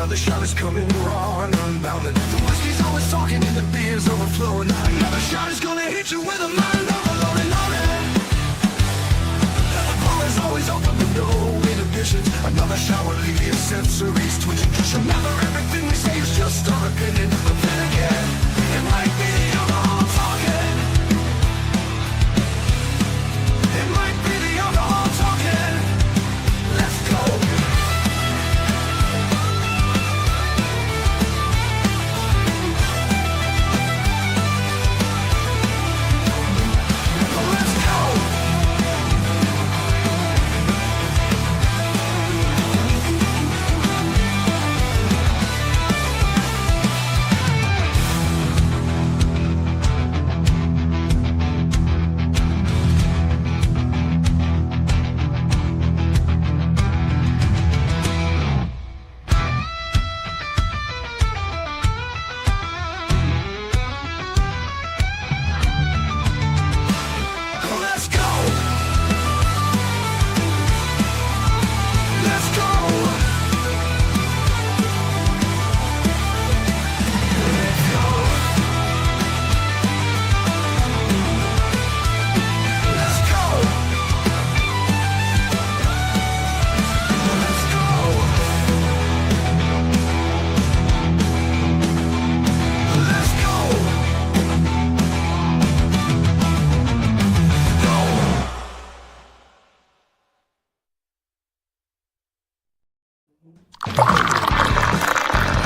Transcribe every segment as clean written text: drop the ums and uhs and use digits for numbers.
Another shot is coming raw and unbounded. The whiskey's always talking and the beer's overflowing. Another shot is gonna hit you with a mind overloaded. The bar is always open with no inhibitions. Another shot will leave your sensories twitching. Just remember, everything we say is just our opinion. But then again, it might be the alcohol talking. It might be the alcohol talking. Let's go.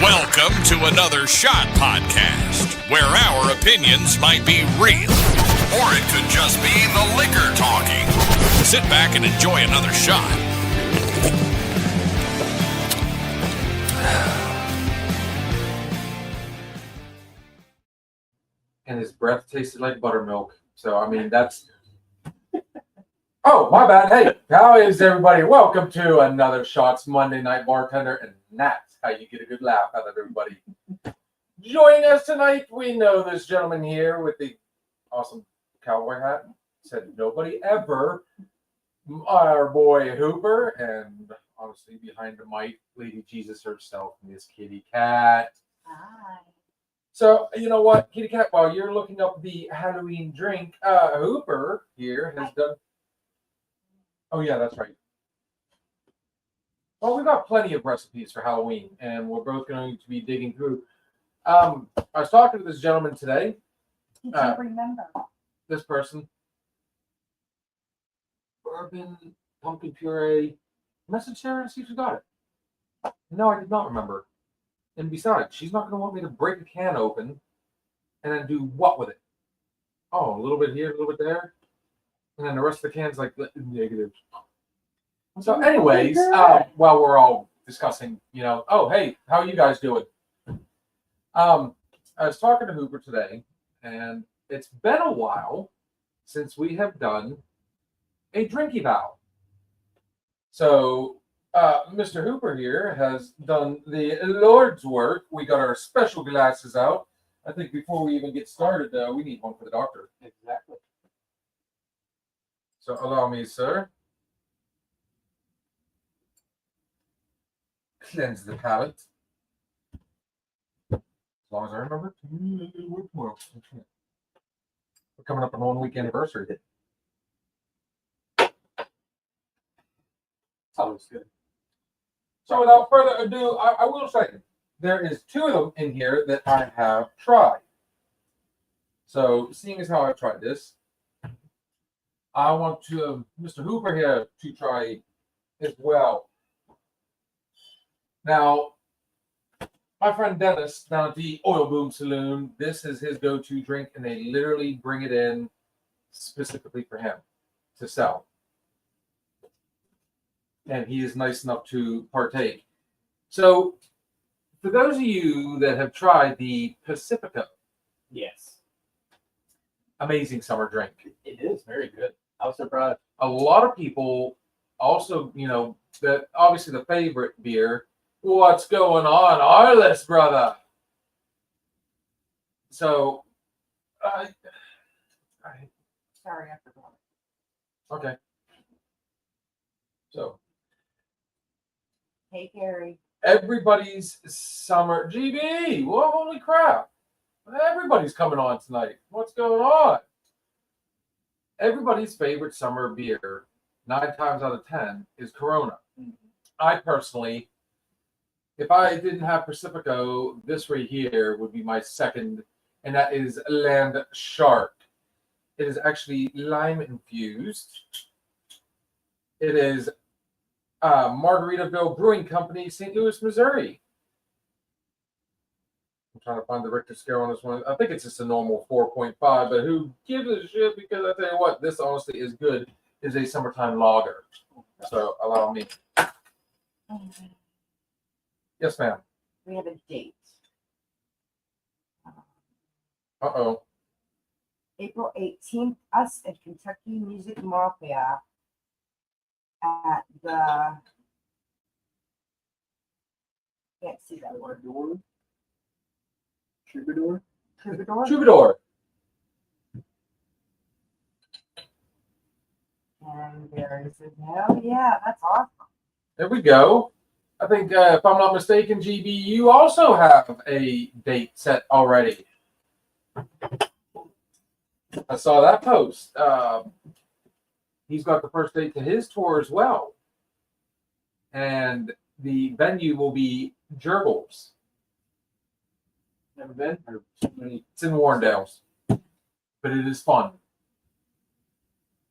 Welcome to another Shot Podcast, where our opinions might be real, or it could just be the liquor talking. Sit back and enjoy another shot. And his breath tasted like buttermilk. So, I mean, that's... Oh, my bad. Hey, how is everybody? Welcome to another Shots Monday Night Bartender, and that's how you get a good laugh out of everybody. Joining us tonight, we know this gentleman here with the awesome cowboy hat. Said nobody ever. Our boy Hooper, and honestly, behind the mic, Lady Jesus herself, Miss Kitty Cat. Hi. So, you know what, Kitty Cat, while you're looking up the Halloween drink, Hooper here has done... Oh, yeah, that's right. Well, we've got plenty of recipes for Halloween, and we're both going to be digging through. I was talking to this gentleman today. Did you remember? This person. Bourbon, pumpkin puree. Message Sarah and see if she got it. No, I did not remember. And besides, she's not going to want me to break a can open and then do what with it? Oh, a little bit here, a little bit there. And then the rest of the can's like negative. So anyways, while we're all discussing, oh, hey, how are you guys doing? I was talking to Hooper today, and it's been a while since we have done a drinky vow. So Mr. Hooper here has done the Lord's work. We got our special glasses out. I think before we even get started, we need one for the doctor. Exactly. So allow me, sir. Cleanse the palate. As long as I remember. We're coming up on 1 week anniversary. Sounds good. So without further ado, I will say there is 2 of them in here that I have tried. So seeing as how I've tried this, I want to Mr. Hooper here to try as well. Now, my friend Dennis down at the Oil Boom Saloon, this is his go-to drink, and they literally bring it in specifically for him to sell. And he is nice enough to partake. So, for those of you that have tried the Pacifica, Yes. amazing summer drink. It is very good. I was surprised. A lot of people also, that obviously the favorite beer. What's going on, our list, brother? So, Sorry, I forgot. okay. So, Hey, Gary. Everybody's summer GB. Well, holy crap! Everybody's coming on tonight. What's going on? Everybody's favorite summer beer, 9 times out of 10, is Corona. I personally, if I didn't have Pacifico, this right here would be my second, and that is Land Shark. It is actually lime infused. It is Margaritaville Brewing Company, St. Louis, Missouri. I'm trying to find the Richter scale on this one. I think it's just a normal 4.5, but who gives a shit? Because I tell you what, this honestly is good. Is a summertime lager. So allow me. Yes, ma'am. We have a date. Uh-oh. April 18th, us at Kentucky Music Mafia at the, can't see that word. Troubadour. Troubadour. And Gary says, hell yeah, that's awesome. There we go. I think, if I'm not mistaken, GB, you also have a date set already. I saw that post. He's got the first date to his tour as well. And the venue will be Jurgles. Never been? Or so many. It's in Warrendale. But it is fun.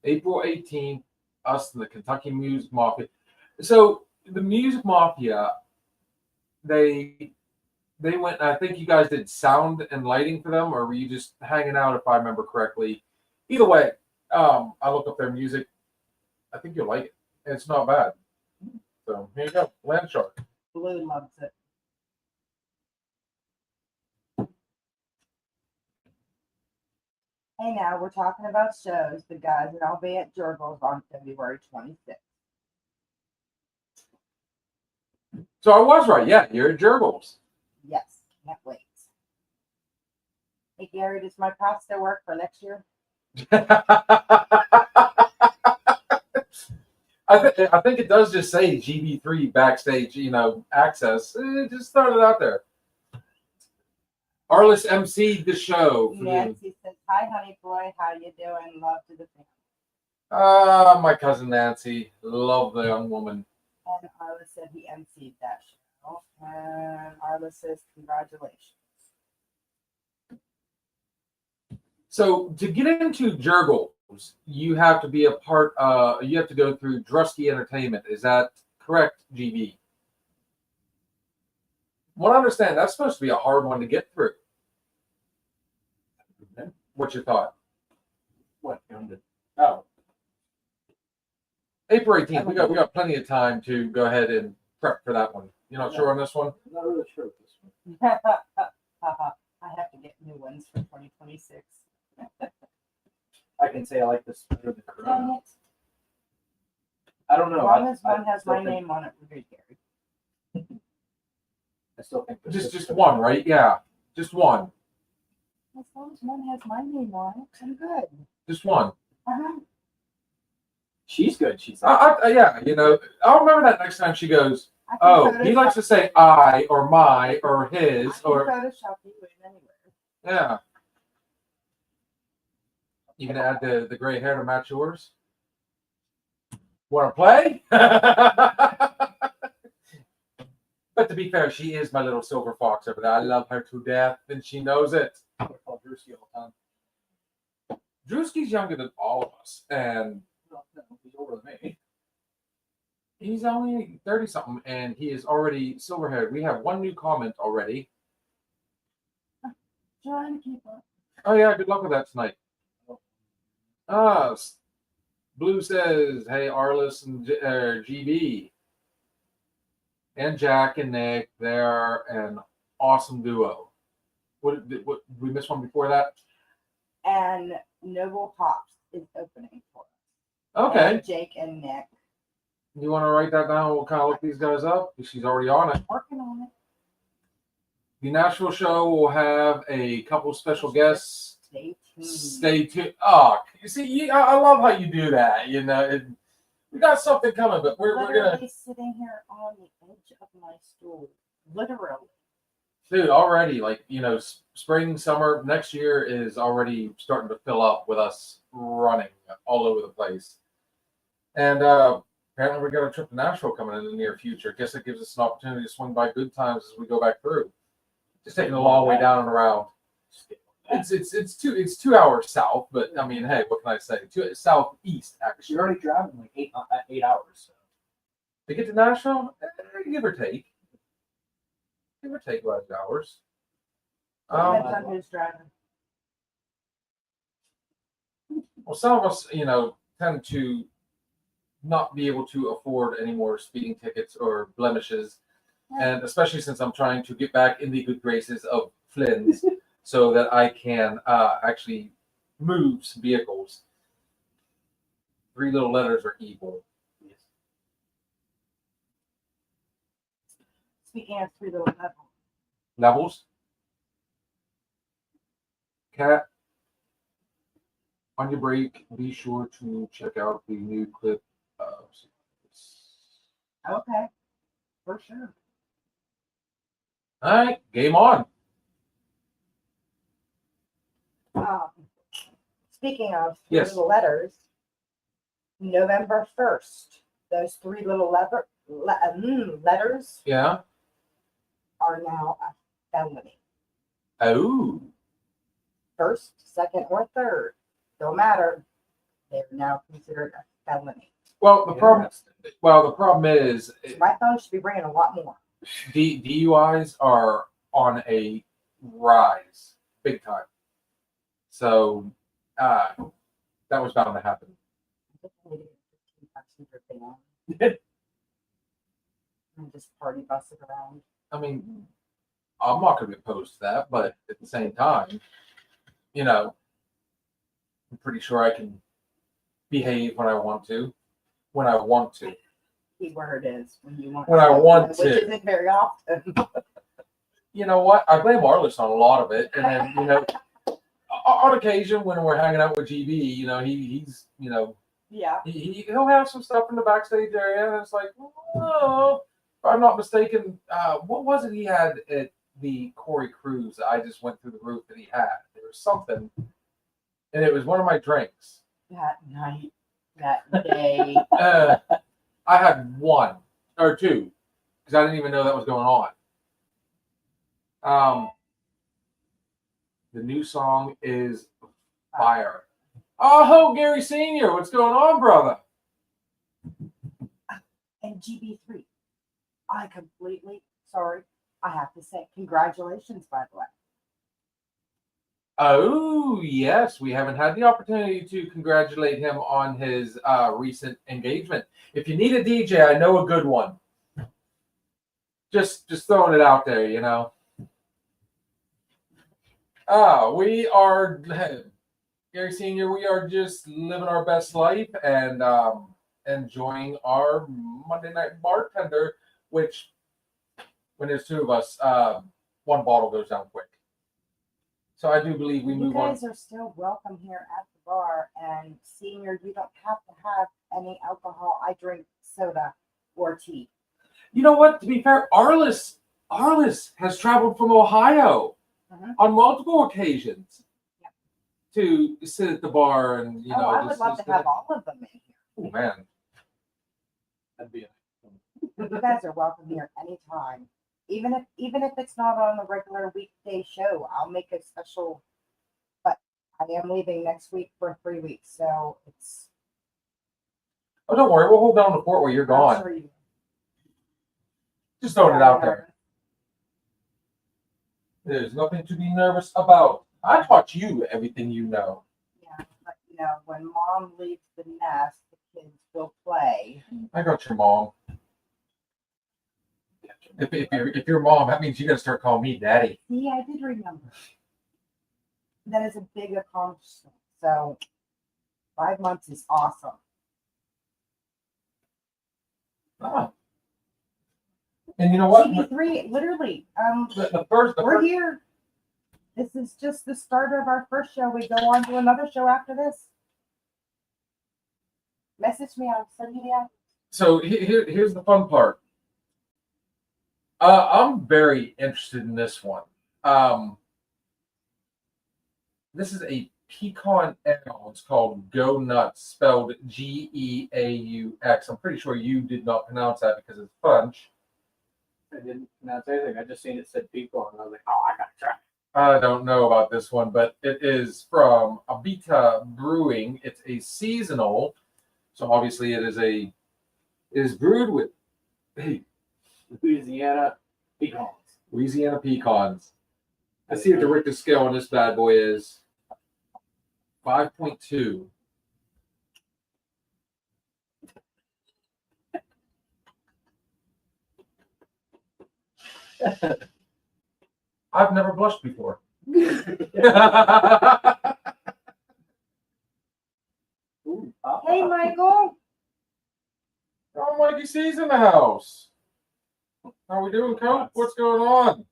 April 18th, us and the Kentucky Music Mafia. So the Music Mafia, they went, I think you guys did sound and lighting for them, or were you just hanging out, if I remember correctly? Either way, I look up their music. I think you'll like it. It's not bad. So here you go, Land Shark. Blue loves it. Hey, now we're talking about shows. The guys and I'll be at Jurgles on February 26th. So I was right. Yeah, you're at Jurgles. Yes, can't wait. Hey, Gary, does my pasta work for next year? I think it does just say GB3 backstage, access. Just throw it out there. Arliss emceed the show. Nancy says, hi, honey boy. How you doing? Love to the family. My cousin Nancy. Love the young woman. And Arliss said he emceed that show. And Arliss says, congratulations. So to get into Jurgles, you have to be a part. You have to go through Drusky Entertainment. Is that correct, GB? What I understand, that's supposed to be a hard one to get through. What's your thought? What? Oh, April 18th. We got plenty of time to go ahead and prep for that one. You're not sure on this one? I'm not really sure with this one. I have to get new ones for 2026. I can say I like this better than Dang Corona. it. I don't As know. long as one has still my think- name on it, we're good, Gary. I still think Just one, right? Yeah, just one. As long as one has my name on it, I'm good. Just one. Uh-huh. She's good. She's like, Yeah, I'll remember that next time she goes, I can oh, he Photoshop- likes to say I or my or his I can or, Photoshop you in anywhere. yeah. You can add the gray hair to match yours. Want to play? But to be fair, she is my little silver fox over there. I love her to death, and she knows it. I call Drewski all the time. Drewski's younger than all of us, and No, he's older than me. he's only 30-something, and he is already silver-haired. We have one new comment already. Trying to keep up. Oh, yeah, good luck with that tonight. Blue says, hey, Arliss and GB. And Jack and Nick, they're an awesome duo. What did we miss one before that? And Noble Pops is opening for us. Okay. And Jake and Nick. You want to write that down? We'll kind of look these guys up. She's already on it. Working on it. The Nashville show will have a couple special guests. Stay tuned. Stay tuned. Oh, you see, I love how you do that. We got something coming, but we're gonna, Literally sitting here on the edge of my stool. Literally. dude. Already, like spring, summer next year is already starting to fill up with us running all over the place. And apparently, we got a trip to Nashville coming in the near future. Guess it gives us an opportunity to swing by Good Times as we go back through. Just taking a long way down and around. It's 2 hours south, but I mean, hey, what can I say? Southeast, actually. You're already driving like 8 hours. So. To get to Nashville, give or take about 8 hours. Depends on who's driving. Well, some of us, tend to not be able to afford any more speeding tickets or blemishes, and especially since I'm trying to get back in the good graces of Flynn's. So that I can actually move some vehicles. 3 little letters are evil. Yes. Speaking of 3 little Levels. Cat, on your break, be sure to check out the new clip. Okay. For sure. All right, game on. Speaking of 3 Yes. little letters, November 1st, those 3 little letters Yeah. are now a felony. Oh. First, second, or third, don't matter. They're now considered a felony. Well, the problem is So my phone should be bringing a lot more. DUIs are on a rise, big time. So that was bound to happen. And just party bus it around. I mean, I'm not going to be opposed to that, but at the same time, I'm pretty sure I can behave when I want to. When I want to. Key word is when you want. When I want which to. isn't very often. You know what? I blame Arliss on a lot of it, and then on occasion when we're hanging out with GB, he's Yeah. he'll have some stuff in the backstage area, and it's like, oh, if I'm not mistaken, what was it he had at the Corey Cruise? I just went through the roof that he had. There was something, and it was one of my drinks. That night, that day. I had 1 or 2 because I didn't even know that was going on. The new song is fire. Oh, Gary Sr., what's going on, brother? And GB3. I have to say, congratulations, by the way. Oh, yes. We haven't had the opportunity to congratulate him on his recent engagement. If you need a DJ, I know a good one. Just throwing it out there, we are, Gary Sr., we are just living our best life and enjoying our Monday night bartender, which, when there's 2 of us, 1 bottle goes down quick. So I do believe we move on. You guys are still welcome here at the bar, and Senior, you don't have to have any alcohol. I drink soda or tea. You know what? To be fair, Arliss has traveled from Ohio on multiple occasions to sit at the bar and I would love to have all of them in here. Oh man, That'd be You guys are welcome here anytime. Even if it's not on a regular weekday show, I'll make a special. But I am leaving next week for 3 weeks, so it's. Oh, don't worry, we'll hold down the fort while you're gone. Sure you, Just throwing it out there. There's nothing to be nervous about. I taught you everything you know. Yeah, but when Mom leaves the nest, the kids will play. I got your mom. If you're mom, that means you gotta start calling me daddy. See, I did remember. That is a big accomplishment. So 5 months is awesome. Ah. And you know what? TV3, literally. The We're here. This is just the start of our first show. We go on to another show after this. Message me. I'll send you the app. So here's the fun part. I'm very interested in this one. This is a pecan ale. It's called Go Nuts, spelled Geaux. I'm pretty sure you did not pronounce that because it's French. I didn't pronounce anything. I just seen it said people, and I was like, oh, I gotta try. I don't know about this one, but it is from Abita Brewing. It's a seasonal, so obviously it is brewed with Louisiana pecans. Louisiana pecans. Let's see what the Richter scale on this bad boy is. 5.2. I've never blushed before. Ooh, Hey, Michael. Oh, Mikey C's in the house. How we doing, Coach? What's going on?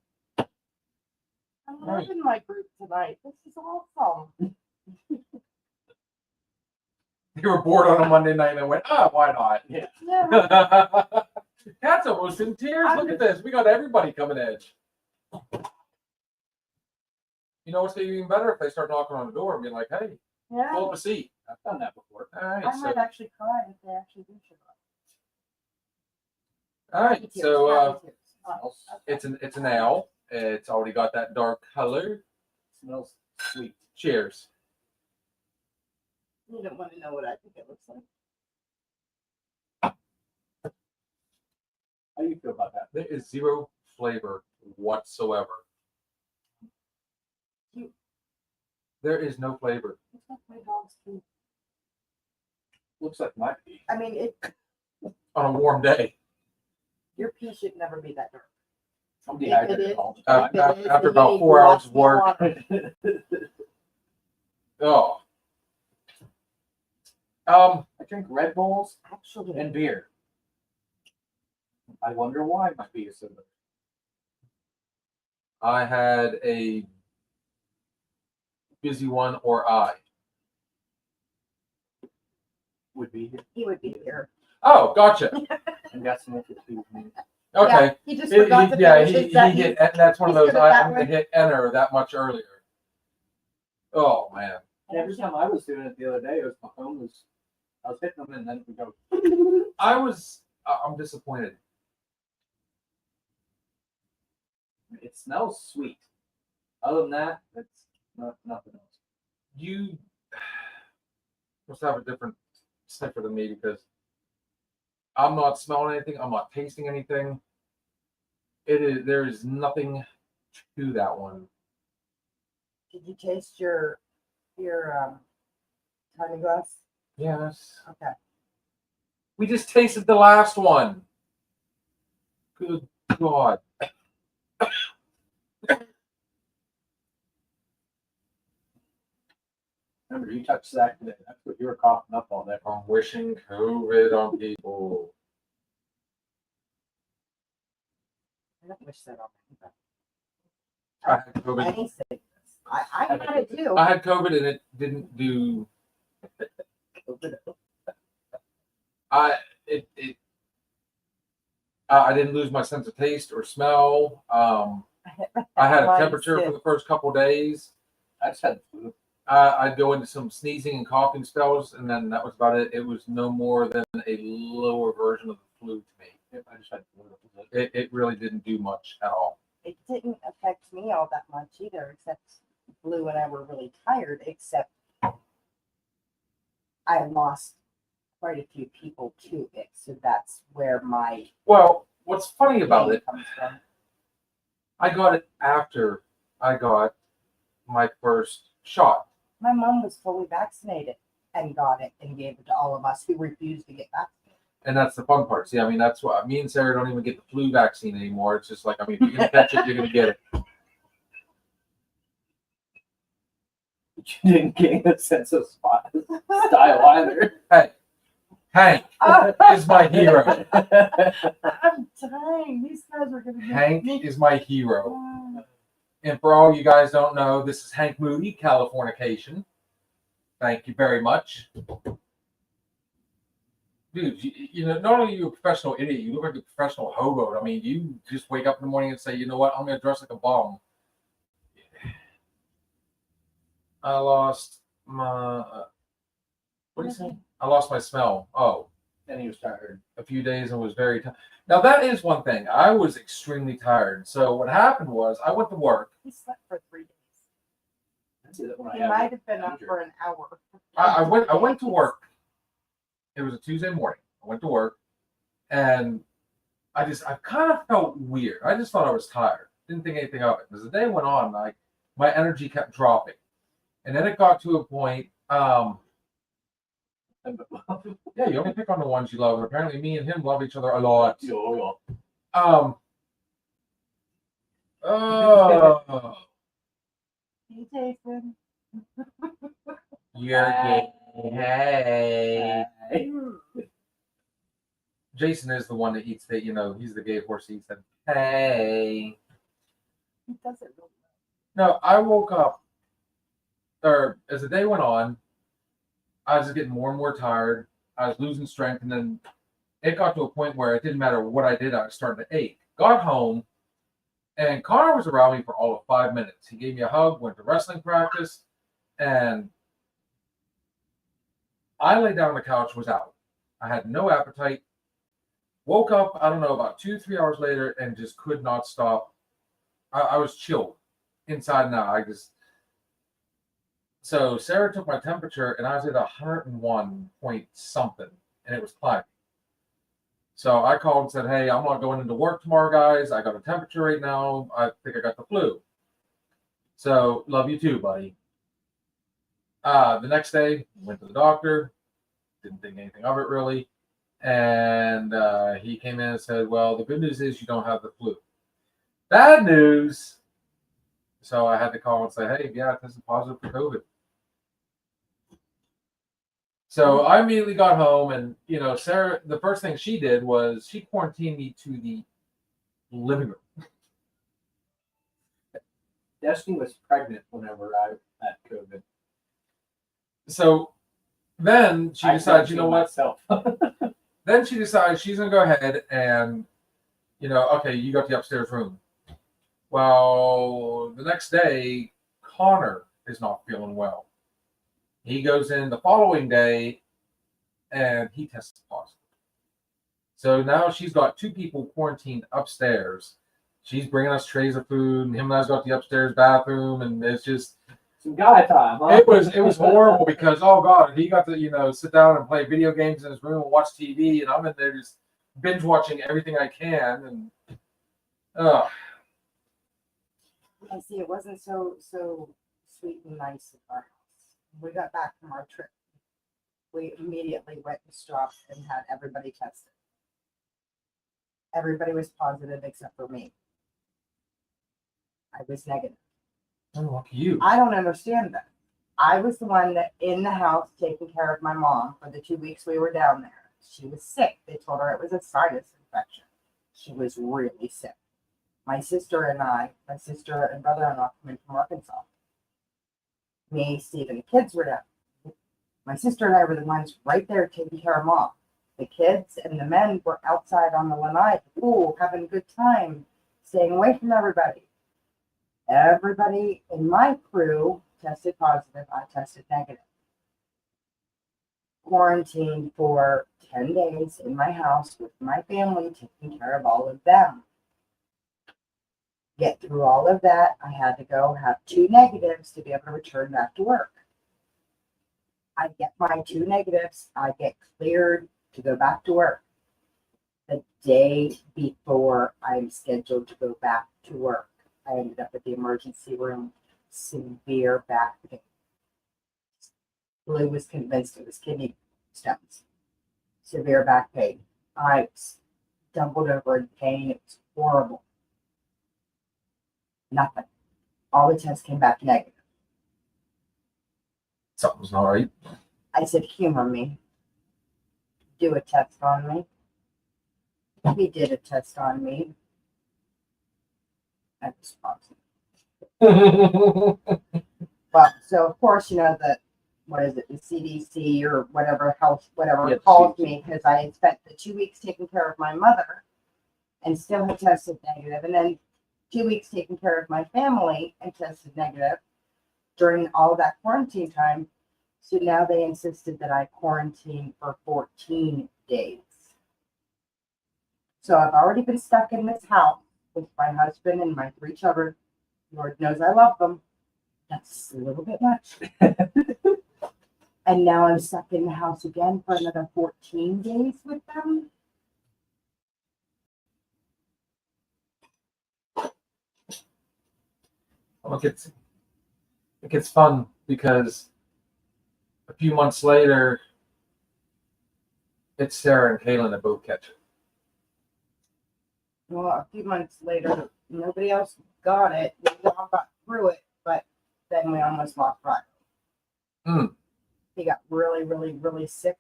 I'm Right. loving my group tonight. This is awesome. You were bored on a Monday night and went, why not? Yeah. Yeah. Cat's almost in tears. Look at this. We got everybody coming in. You know what's going to be even better if they start knocking on the door and being like, hey, Yeah. pull up a seat. I've done that before. All right. I might actually cry if they actually do show up. All right. Happy So tears, happy tears. Smells, it's an ale. It's already got that dark color. smells sweet. Cheers. You don't want to know what I think it looks like. How do you feel about that? There is zero flavor whatsoever. Cute. There is no flavor. It's like my dog's food. Looks like my pea. I mean, On a warm day. your pee should never be that dark. I'm If it dehydrated is- all the time. if it is, After then you about need 4 to hours of watch work. the water. Oh. I drink Red Bulls Actually, and beer. I wonder why my pea is so good. I had a busy one or I. Would be here. he would be here. Oh, gotcha. I'm guessing if it's two. Okay. Yeah, he just forgot to Yeah, finish he his sentence. hit, that's one of He's those, good at that I'm one. gonna hit enter that much earlier. Oh, man. Every time I was doing it the other day, it was my phone was. I was hitting them and then it would go. I'm disappointed. It smells sweet. Other than that, it's nothing else. You must have a different sniffer than me because I'm not smelling anything. I'm not tasting anything. There is nothing to that one. Did you taste your tiny glass? Yes. Okay. We just tasted the last one. Good God. Remember, you touched Zach today. That's what you were coughing up all day. I'm wishing COVID on people. I don't wish that on anybody. I had COVID. Any sickness. I had it too. I had COVID and it didn't do. I didn't lose my sense of taste or smell. I had a Mine temperature too. for the first couple of days. I just had the flu. I'd go into some sneezing and coughing spells, and then that was about it. It was no more than a lower version of the flu to me. Yep, I just had the flu. It really didn't do much at all. It didn't affect me all that much either, except Blue and I were really tired, except I lost quite a few people to it. So that's where my Well, what's funny about pain it, comes from. I got it after I got my first shot. My mom was fully vaccinated and got it and gave it to all of us who refused to get vaccinated. And that's the fun part. See, I mean, that's why me and Sarah don't even get the flu vaccine anymore. It's just like, I mean, if you're going to catch it, you're going to get it. You didn't gain a sense of style either. Hey, Hank is my hero. I'm dying. These guys are going to Hank is my hero. And for all you guys don't know, this is Hank Moody, Californication. Thank you very much. dude, you know, not only are you a professional idiot, you look like a professional hobo. I mean, you just wake up in the morning and say, you know what, I'm going to dress like a bum. I lost my, what do you say? I lost my smell. Oh, And he was tired. a few days and was very tired. Now, that is one thing. I was extremely tired. So what happened was I went to work. He slept for 3 days. I see that when I He have might it. have been up for an hour. I went to work. It was a Tuesday morning. I went to work and I kind of felt weird. I just thought I was tired. Didn't think anything of it. As the day went on, like my energy kept dropping. And then it got to a point, yeah, you only pick on the ones you love. Apparently me and him love each other a lot. Um oh, Hey, Jason. you're gay. Hey. Jason is the one that eats the, you know, he's the gay horse that eats them. Hey. He does it really No, I woke up, or as the day went on, I was just getting more and more tired. I was losing strength, and then it got to a point where it didn't matter what I did, I was starting to ache. Got home, and Connor was around me for all of 5 minutes. He gave me a hug, went to wrestling practice, and I lay down on the couch, was out. I had no appetite. Woke up, I don't know, about 2-3 hours later, and just could not stop. I was chilled inside and out. So Sarah took my temperature, and I was at 101 point something, and it was climbing. So I called and said, hey, I'm not going into work tomorrow, guys. I got a temperature right now. I think I got the flu. So love you too, buddy. The next day, went to the doctor. Didn't think anything of it really. And he came in and said, well, the good news is you don't have the flu. Bad news. So I had to call and say, hey, yeah, I tested positive for COVID. So I immediately got home, and, you know, Sarah, the first thing she did was she quarantined me to the living room. Destiny was pregnant whenever I had COVID. So then she decides, you know what? Myself. Then she decides she's going to go ahead and, you know, okay, you got the upstairs room. Well, the next day, Connor is not feeling well. He goes in the following day, and he tests positive. So now she's got 2 people quarantined upstairs. She's bringing us trays of food, and him and I's got the upstairs bathroom, and it's just Some guy time, huh? it was horrible because, oh god, he got to, you know, sit down and play video games in his room and watch TV, and I'm in there just binge watching everything I can, and I see. It wasn't so sweet and nice at our house. We got back from our trip. We immediately went and stopped and had everybody tested. Everybody was positive except for me. I was negative. oh, lucky you. I don't understand that. I was the one that in the house taking care of my mom for the 2 weeks we were down there. She was sick. They told her it was a sinus infection. She was really sick. My sister and brother-in-law come in from Arkansas. Me, Steve, and the kids were down. My sister and I were the ones right there taking care of mom. The kids and the men were outside on the lanai, the pool, having a good time, staying away from everybody. Everybody in my crew tested positive. I tested negative. Quarantined for 10 days in my house with my family, taking care of all of them. Get through all of that, I had to go have 2 negatives to be able to return back to work. I get my 2 negatives, I get cleared to go back to work. The day before I'm scheduled to go back to work, I ended up at the emergency room, severe back pain. Lou was convinced it was kidney stones. Severe back pain. I stumbled over in pain, it was horrible. Nothing. All the tests came back negative. Something's not right. I said, humor me. Do a test on me. He did a test on me. I was positive. Well, so of course, you know that what is it, the CDC or whatever health, whatever Yeah, called CDC. me because I had spent the 2 weeks taking care of my mother and still had tested negative, and then 2 weeks taking care of my family and tested negative during all that quarantine time. So now they insisted that I quarantine for 14 days. So I've already been stuck in this house with my husband and my 3 children. Lord knows I love them. That's a little bit much. And now I'm stuck in the house again for another 14 days with them. Look, it gets fun because a few months later, it's Sarah and Kaylin that both catch it. Well, a few months later, nobody else got it. We all got through it, but then we almost lost Riley. Hmm. He got really, really, really sick.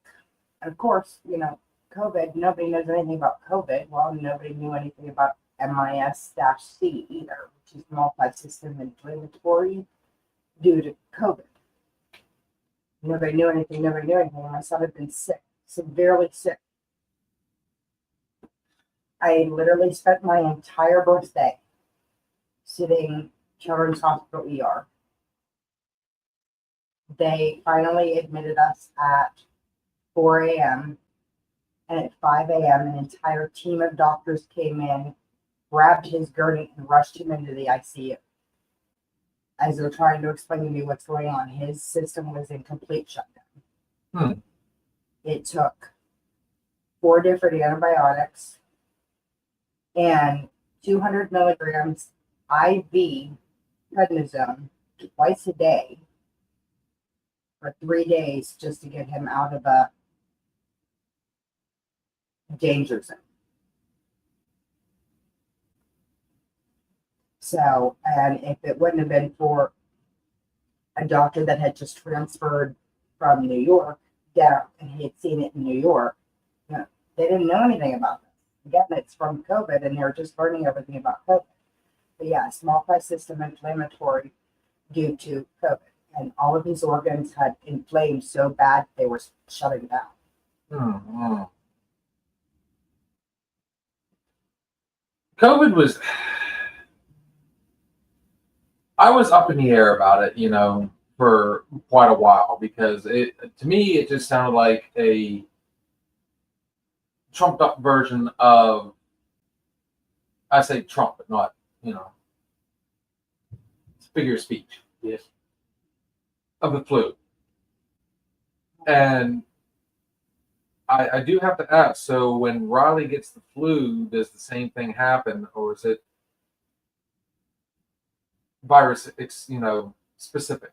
And of course, you know, COVID, nobody knows anything about COVID. Well, nobody knew anything about MIS-C either, which is multi-system inflammatory due to COVID. Nobody knew anything. My son had been sick, severely sick. I literally spent my entire birthday sitting Children's Hospital ER. They finally admitted us at 4 a.m. And at 5 a.m., an entire team of doctors came in, grabbed his gurney, and rushed him into the ICU. As they're trying to explain to me what's going on, his system was in complete shutdown. It took 4 different antibiotics and 200 milligrams IV prednisone twice a day for 3 days just to get him out of a danger zone. So, and if it wouldn't have been for a doctor that had just transferred from New York down and he had seen it in New York, you know, they didn't know anything about this. Again, it's from COVID and they're just learning everything about COVID. But yeah, multi-system inflammatory due to COVID. And all of his organs had inflamed so bad they were shutting down. Mm-hmm. COVID was, I was up in the air about it, you know, for quite a while because it, to me, it just sounded like a trumped up version of, I say Trump, but not, you know, it's figure of speech. Yes. Of the flu. And I do have to ask, so when Riley gets the flu, does the same thing happen, or is it virus, you know, specific?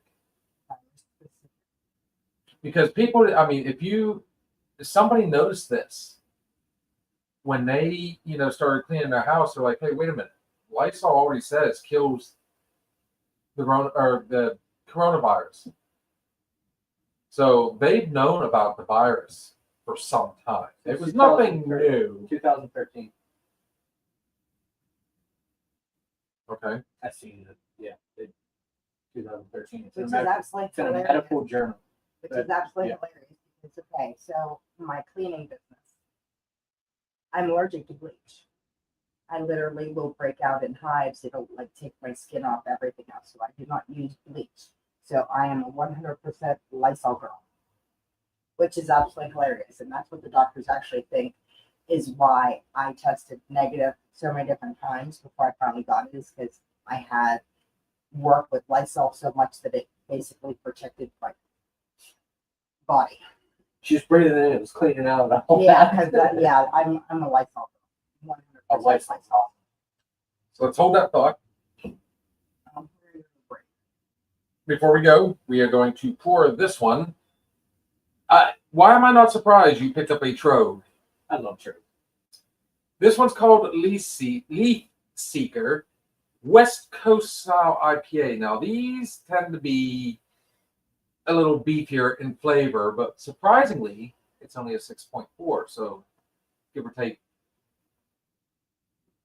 Because people, I mean, if somebody noticed this when they, you know, started cleaning their house, they're like, hey, wait a minute, Lysol already says kills the coronavirus. So they've known about the virus for some time. It was nothing new. 2013. Okay. I seen it. Yeah. 2013. Which is absolutely It's in a hilarious. medical journal. Which is absolutely Yeah. hilarious. It's okay. So my cleaning business, I'm allergic to bleach. I literally will break out in hives. It'll like take my skin off, everything else. So I do not use bleach. So I am a 100% Lysol girl, which is absolutely hilarious. And that's what the doctors actually think is why I tested negative so many different times before I finally got it, is because I had worked with Lysol so much that it basically protected my body. She was breathing in. It was cleaning out the whole Yeah, because I'm a Lysol girl. 100% A Lysol. So let's hold that thought. Before we go, we are going to pour this one. Why am I not surprised you picked up a Trove? I love Trove. This one's called Leaf Seeker West Coast Style IPA. Now, these tend to be a little beefier in flavor, but surprisingly, it's only a 6.4. So, give or take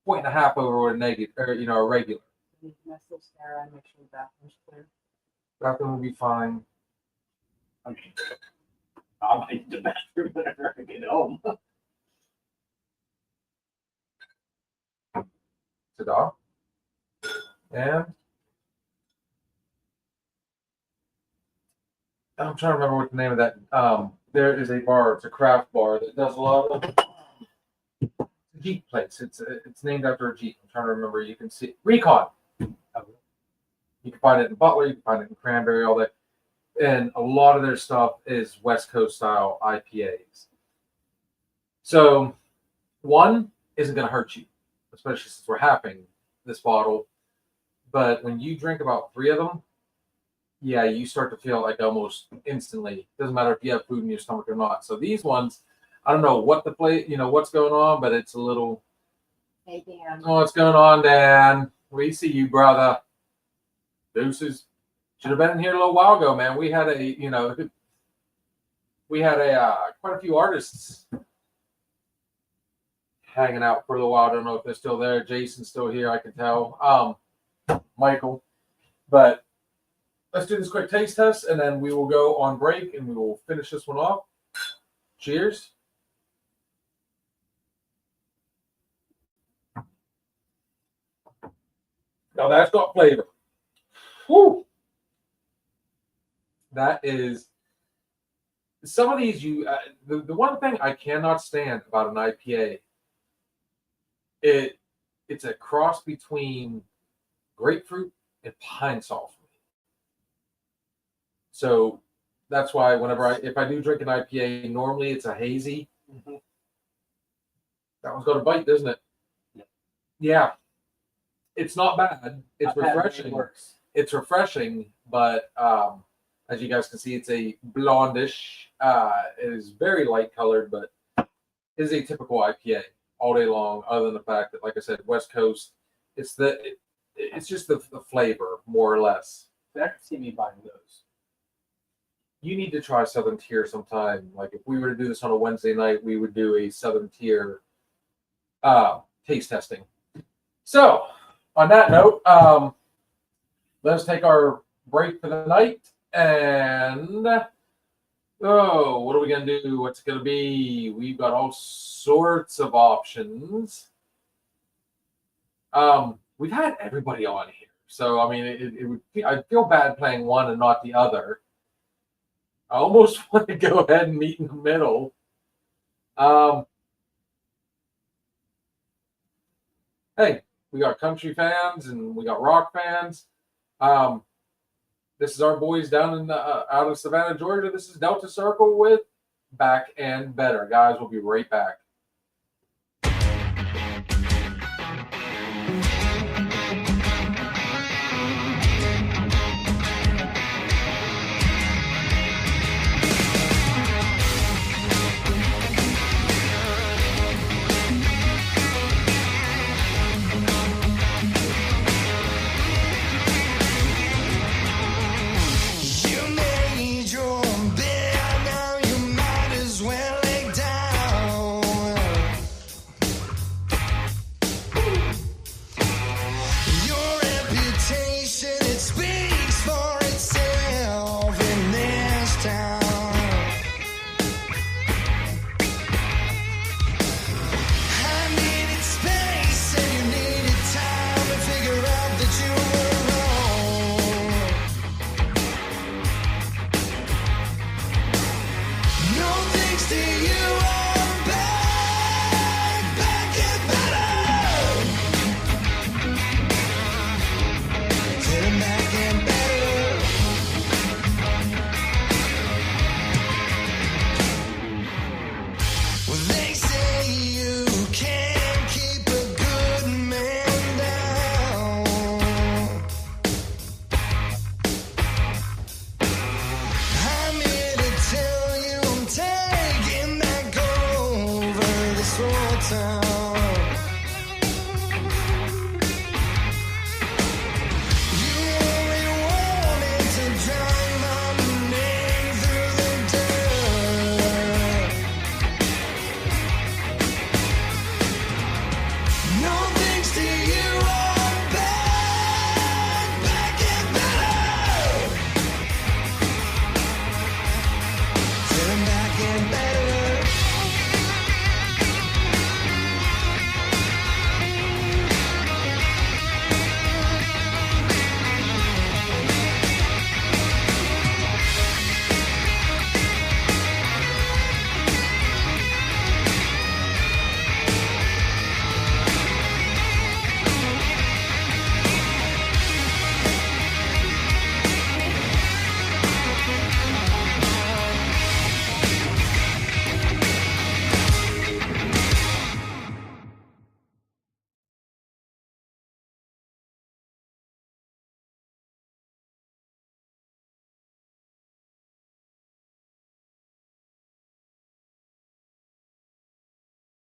1.5 over a negative, or you know, a regular. Message Sarah and make sure the bathroom's clear. Bathroom will be fine. I mean, I'll make the bathroom whenever I get home. Ta-da. And I'm trying to remember what the name of that. There is a bar. It's a craft bar that does a lot of Jeep plates. It's named after a Jeep. I'm trying to remember. You can see Recon. You can find it in Butler. You can find it in Cranberry. All that, and a lot of their stuff is West Coast style IPAs. So one isn't going to hurt you, especially since we're having this bottle. But when you drink about 3 of them, yeah, you start to feel like almost instantly. Doesn't matter if you have food in your stomach or not. So these ones, I don't know what the plate, what's going on, but it's a little. Hey, Dan. Oh, what's going on, Dan? We see you, brother. Deuces. Should have been in here a little while ago, man. We had quite a few artists hanging out for a little while. I don't know if they're still there. Jason's still here, I can tell. Michael. But let's do this quick taste test, and then we will go on break, and we will finish this one off. Cheers. Now that's got flavor. Whew. That is some of these. The one thing I cannot stand about an IPA, it's a cross between grapefruit and pine sol for me. So that's why if I do drink an IPA, normally it's a hazy. Mm-hmm. That one's got a bite, doesn't it? Yeah. It's not bad. It's refreshing. It's refreshing, but as you guys can see, it's a blondish. It is very light colored, but is a typical IPA all day long. Other than the fact that, like I said, West Coast, it's just the flavor more or less. I can see me buying those. You need to try Southern Tier sometime. Like if we were to do this on a Wednesday night, we would do a Southern Tier taste testing. So on that note, let's take our break for the night. And what are we going to do? What's it going to be? We've got all sorts of options. We've had everybody on here. So, I mean, I feel bad playing one and not the other. I almost want to go ahead and meet in the middle. Hey, we got country fans and we got rock fans. This is our boys down in out of Savannah, Georgia. This is Delta Circle with Back and Better. Guys, we'll be right back.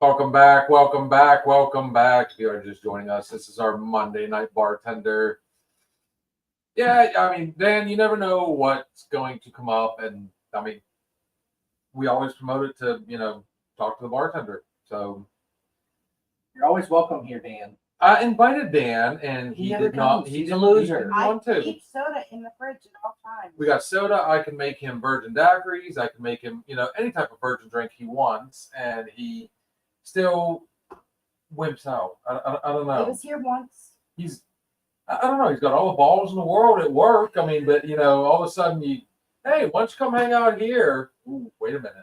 Welcome back, welcome back, welcome back. If you are just joining us, this is our Monday night bartender. Yeah, I mean, Dan, you never know what's going to come up, and I mean, we always promote it to, talk to the bartender. So You're always welcome here, Dan. I invited Dan, and He he never did not. comes. He He's a didn't, loser. He didn't I want to. keep soda in the fridge at all times. We got soda. I can make him virgin daiquiris. I can make him, any type of virgin drink he wants, and he still wimps out. I don't know. He was here once. I don't know. He's got all the balls in the world at work. I mean, but all of a sudden hey, why don't you come hang out here? Ooh, wait a minute.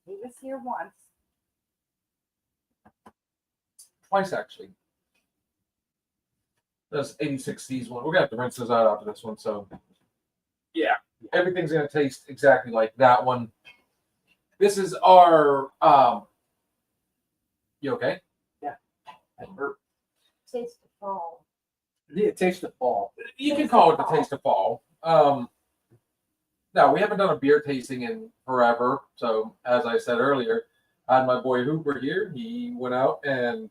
He was here once. Twice actually. That's 86C's one. We're gonna have to rinse those out after this one. So yeah, everything's gonna taste exactly like that one. This is our you okay? Taste the fall. Yeah, taste the fall. You can call it the taste of fall. No, we haven't done a beer tasting in forever. So as I said earlier, I had my boy Hooper here. He went out and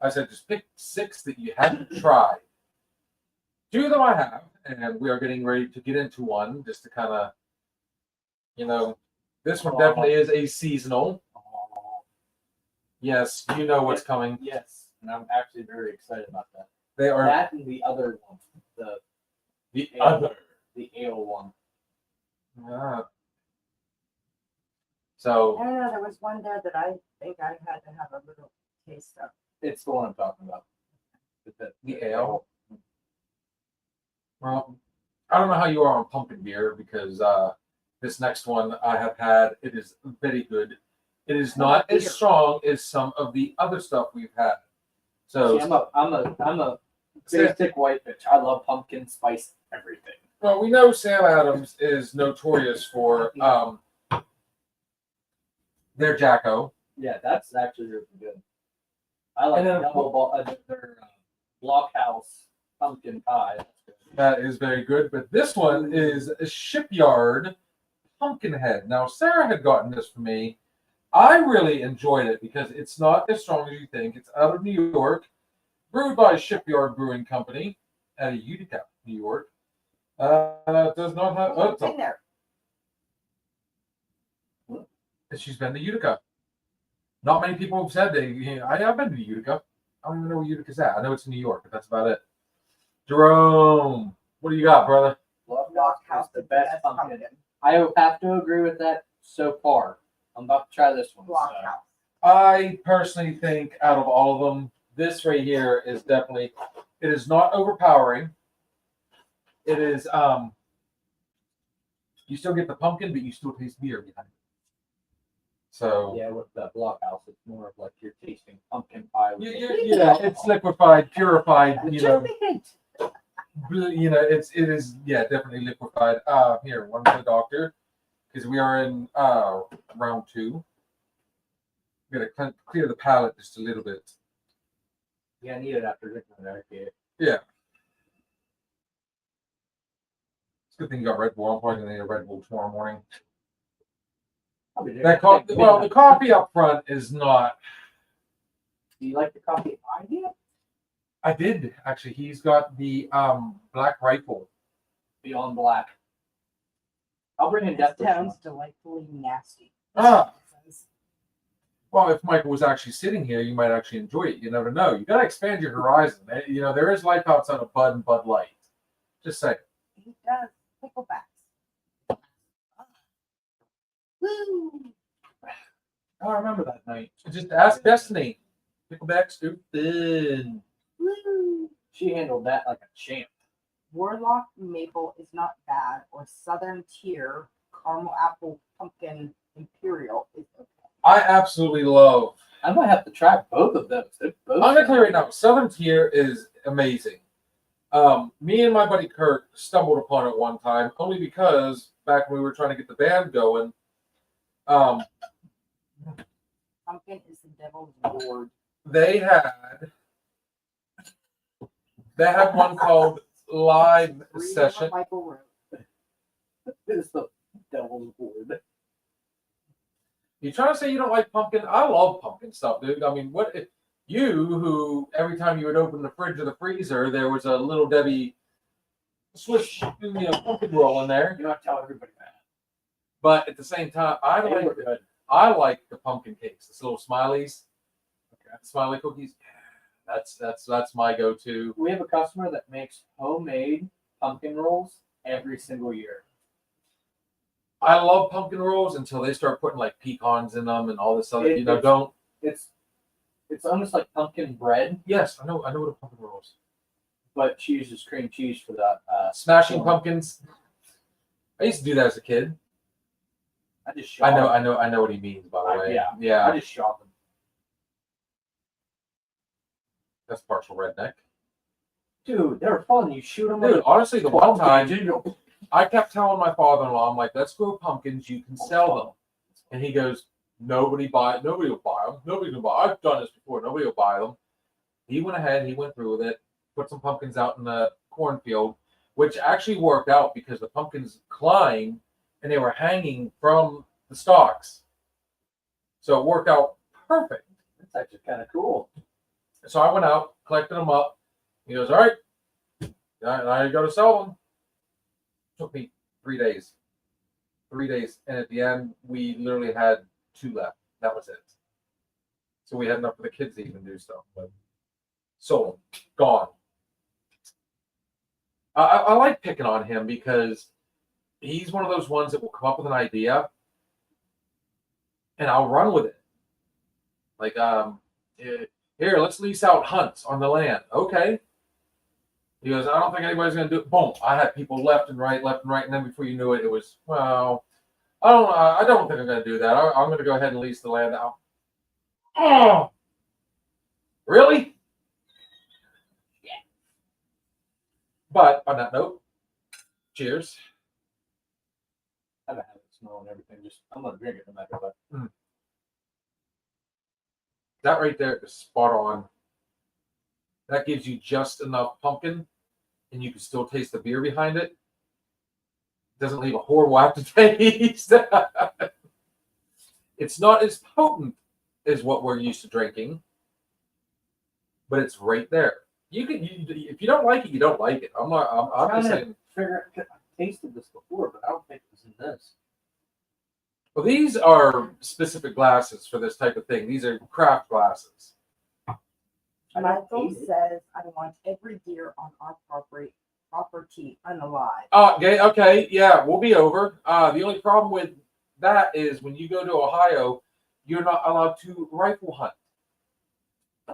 I said, just pick 6 that you haven't tried. 2 of them I have, and we are getting ready to get into one just to kind of, this one definitely is a seasonal. Yes, you know what's coming. Yes, and I'm actually very excited about that. They are That and the other one, the ale, other. the ale one. Ah. So I don't know. There was one there that I think I had to have a little taste of. It's the one I'm talking about. the ale. Well, I don't know how you are on pumpkin beer because this next one I have had, it is very good. It is not as strong as some of the other stuff we've had. So See, I'm a basic white bitch. I love pumpkin spice everything. well, we know Sam Adams is notorious for their Jacko. Yeah, that's actually really good. I like And then- their blockhouse pumpkin pie. That's good. That is very good. But this one is a Shipyard Pumpkinhead. Now, Sarah had gotten this for me. I really enjoyed it because it's not as strong as you think. It's out of New York, brewed by Shipyard Brewing Company out of Utica, New York. It does not have. What's in there? She's been to Utica. Not many people have said I've been to Utica. I don't even know where Utica's at. I know it's in New York, but that's about it. Jerome, what do you got, brother? Blockhouse is the best pumpkin. I have to agree with that so far. I'm about to try this one. Blockhouse. I personally think out of all of them, this right here is definitely. It is not overpowering. It is. You still get the pumpkin, but you still taste beer behind it. So Yeah, with the blockhouse, it's more of like you're tasting pumpkin pie. With yeah, it's liquefied, purified. Jubilant. It is definitely liquefied. Here, one for the doctor, because we are in round 2. We gotta clear the palate just a little bit. Yeah, I need it after drinking that. Yeah. It's a good thing you got Red Bull. I'm probably gonna need a Red Bull tomorrow morning. The coffee up front is not. Do you like the coffee I did? I did actually. He's got the Black Rifle. Beyond Black. I'll bring in Death Wish Sounds one. delightfully nasty. Well, if Michael was actually sitting here, you might actually enjoy it. You never know. You got to expand your horizon. There is life outside of Bud and Bud Light. Just say. He does picklebacks. Woo! I remember that night. Just ask Destiny. Pickleback stupid. Woo! She handled that like a champ. Warlock Maple is not bad, or Southern Tier Caramel Apple Pumpkin Imperial is okay. I absolutely love. I might have to try both of those. I'm gonna tell you right now, Southern Tier is amazing. Me and my buddy Kurt stumbled upon it one time, only because back when we were trying to get the band going, Pumpkin is the devil's lord. they had one called Live Read what Session. Michael wrote. It's the devil's board. You trying to say you don't like pumpkin? I love pumpkin stuff, dude. I mean, what if you who every time you would open the fridge or the freezer, there was a little Debbie Swiss, pumpkin roll in there. You don't tell everybody that. But at the same time, They were good. I like the pumpkin cakes, the little smileys, Okay. smiley cookies. That's my go-to. We have a customer that makes homemade pumpkin rolls every single year. I love pumpkin rolls until they start putting like pecans in them and all this other. It's almost like pumpkin bread, Yes, I know what a pumpkin roll is. but she uses cream cheese for that. Smashing Oh. pumpkins. I used to do that as a kid. I just shop. I know what he means, by the way. Yeah. I just shop them. That's partial redneck. Dude, they're fun. You shoot them. Dude, honestly, the one time Dude, I kept telling my father-in-law, I'm like, let's grow pumpkins. You can sell them. And he goes, nobody will buy them. Nobody's gonna buy. I've done this before. Nobody will buy them. He went ahead. He went through with it. Put some pumpkins out in the cornfield, which actually worked out because the pumpkins climbed and they were hanging from the stalks. So it worked out perfect. that's actually kind of cool. So I went out, collected them up. He goes, all right, now you got to sell them. Took me 3 days. 3 days. And at the end, we literally had 2 left. That was it. So we had enough for the kids to even do stuff. But sold them. Gone. I like picking on him because he's one of those ones that will come up with an idea and I'll run with it. Like, here, let's lease out hunts on the land. Okay. He goes, I don't think anybody's going to do it. Boom. I had people left and right. And then before you knew it, it was, well, I don't think I'm going to do that. I'm going to go ahead and lease the land out. Oh, really? Yeah. But on that note, cheers. I don't have it smell and everything. Just I'm gonna drink it no matter what. That right there is spot on. That gives you just enough pumpkin, and you can still taste the beer behind it. Doesn't leave a horrible aftertaste. It's not as potent as what we're used to drinking, but it's right there. If you don't like it, you don't like it. I'm just saying. I tasted this before, but I don't think it was in this. Well, these are specific glasses for this type of thing. These are craft glasses. Michael says, I want every deer on our property unalive. Okay, yeah, we'll be over. The only problem with that is when you go to Ohio, you're not allowed to rifle hunt.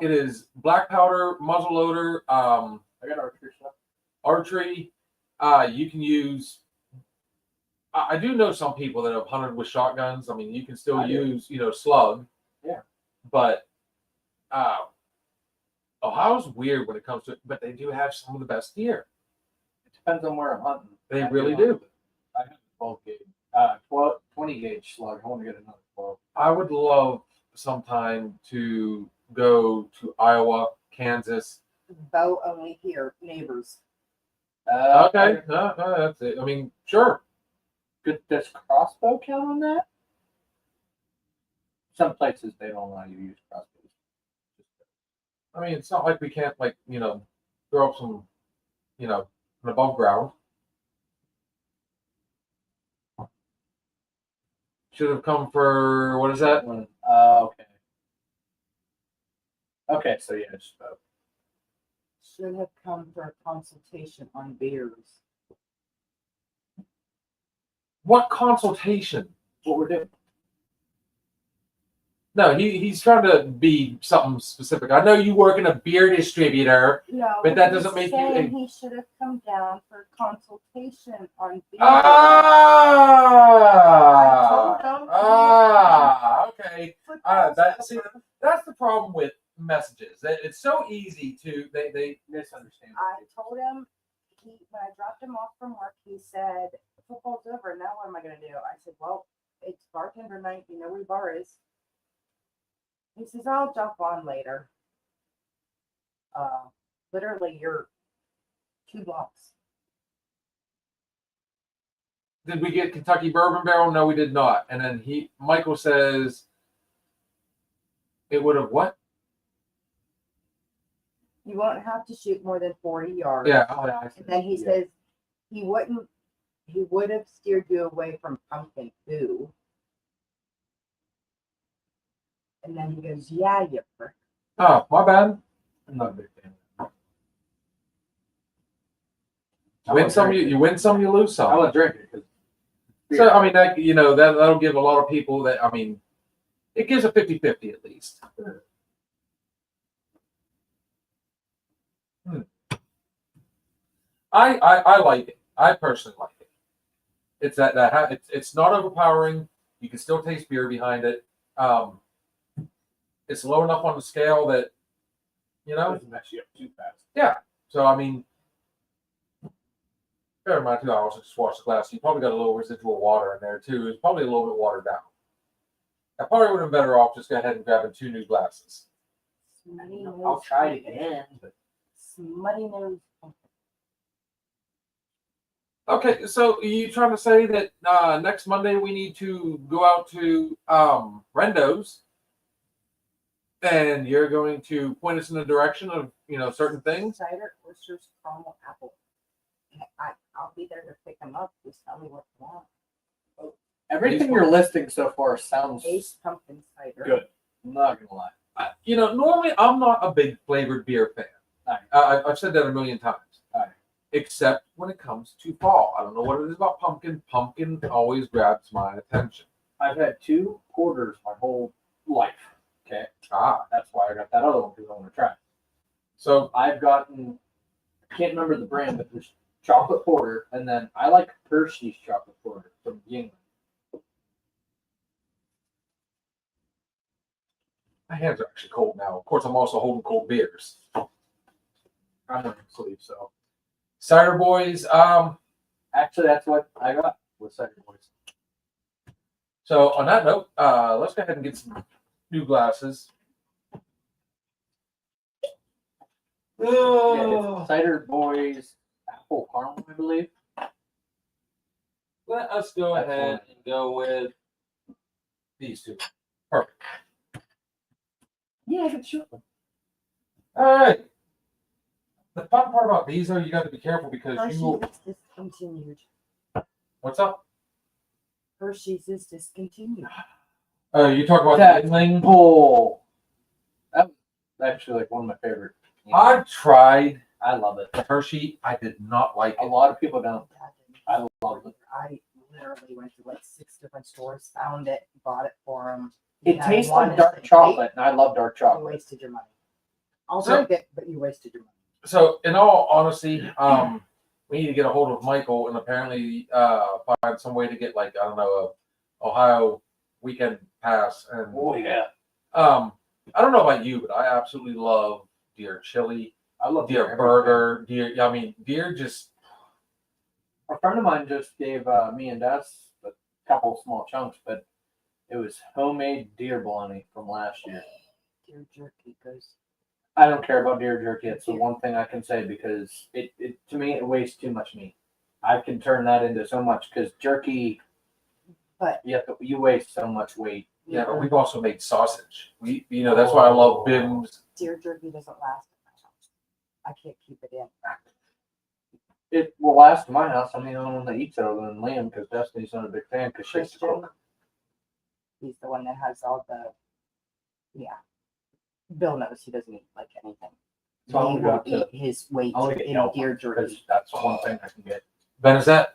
It is black powder, muzzleloader, I got archery stuff. archery. You can use. I do know some people that have hunted with shotguns. I mean, you can still use, slug. Yeah. But Ohio's weird when it comes to it, but they do have some of the best deer. It depends on where I'm hunting. They really do. I have a 12 gauge, 20 gauge slug. I want to get another 12. I would love sometime to go to Iowa, Kansas. Bow only here, neighbors. Okay, no, that's it. I mean, sure. Does crossbow count on that? Some places they don't allow you to use crossbows. I mean, it's not like we can't, throw up some, above ground. Should have come for, what is that? Okay. Okay, so yeah, just about. Should have come for a consultation on beers. What consultation? What we're doing. No, he's trying to be something specific. I know you work in a beer distributor. No, But that he's doesn't make you- saying he should have come down for consultation on beers. Okay. That's the problem with messages. It's so easy to they misunderstand. I told him when I dropped him off from work, he said, "Football's over. Now what am I going to do?" I said, "Well, it's bartender night. You know where the bar is." He says, "I'll jump on later." Literally, you're 2 blocks. did we get Kentucky Bourbon Barrel? No, we did not. And then Michael says it would have what? You won't have to shoot more than 40 yards. Yeah. And then he says he would have steered you away from pumpkin poo. And then he goes, yeah, you prick. Oh, my bad. I'm not a big fan. Win some, you win some, you lose some. I want to drink it. So, I mean, that'll give a lot of people that, I mean, it gives a 50-50 at least. I like it. I personally like it. It's it's not overpowering. You can still taste beer behind it. It's low enough on the scale that, Doesn't mess you up too fast. yeah. So, I mean, bear in mind, 2 hours to just wash the glass. You probably got a little residual water in there too. It's probably a little bit watered down. I probably would have been better off just go ahead and grabbing 2 new glasses. Smutty I'll nose try it pumpkin. again. But Smutty nose pumpkin. Okay, so are you trying to say that next Monday we need to go out to Rendo's, and you're going to point us in the direction of certain things? Cider, oysters, caramel, apple. And I'll be there to pick them up. Just tell me what you want. everything you're listing so far sounds Ace pumpkin cider. good. I'm not gonna lie. Normally I'm not a big flavored beer fan. Aye. I've said that a million times. Aye. Except when it comes to fall. I don't know what it is about pumpkin. Pumpkin always grabs my attention. I've had 2 porters my whole life. Okay, Ah, that's why I got that other one because I want to try it. so I've gotten, I can't remember the brand, but there's chocolate porter, and then I like Hershey's chocolate porter from England. my hands are actually cold now. Of course, I'm also holding cold beers. I'm on sleep, so Cider Boys. actually that's what I got with Cider Boys. So on that note, let's go ahead and get some new glasses. Yeah, it's Cider Boys apple caramel, I believe. Let us go That's ahead and go with these 2. Perfect. Yeah, I can shoot. All right. The fun part about these are you got to be careful because Hershey's you will. is discontinued. What's up? Hershey's is discontinued. You talk about That the Yingling. bull. That was actually like one of my favorite. I've tried I love it. the Hershey. I did not like A it. lot of people don't. Dad didn't I love it. I literally went to like 6 different stores, found it, bought it for him. It tastes like dark chocolate, and I love dark You chocolate. wasted your money. I'll So- drink it, but you wasted your money. So, in all honesty, we need to get a hold of Michael and apparently find some way to get a Ohio weekend pass. And Oh yeah, I don't know about you, but I absolutely love deer chili, I love deer burger, deer. I mean, deer just. A friend of mine just gave me and Des a couple of small chunks, but it was homemade deer bologna from last year. Deer jerky goes. I don't care about deer jerky. It's the one thing I can say because it to me it wastes too much meat. I can turn that into so much because jerky. But you waste so much weight. Yeah, but we've also made sausage. That's why I love Bim's. deer jerky doesn't last in my house. I can't keep it in. It will last in my house. I'm the only one that eats it other than Liam because Destiny's not a big fan because she's a Christian, cook. he's the one that has all the. Yeah. Bill knows he doesn't eat like anything. So he I'm will gonna eat his weight I'll get in Yelp deer because jerky. that's one thing I can get. Ben, is that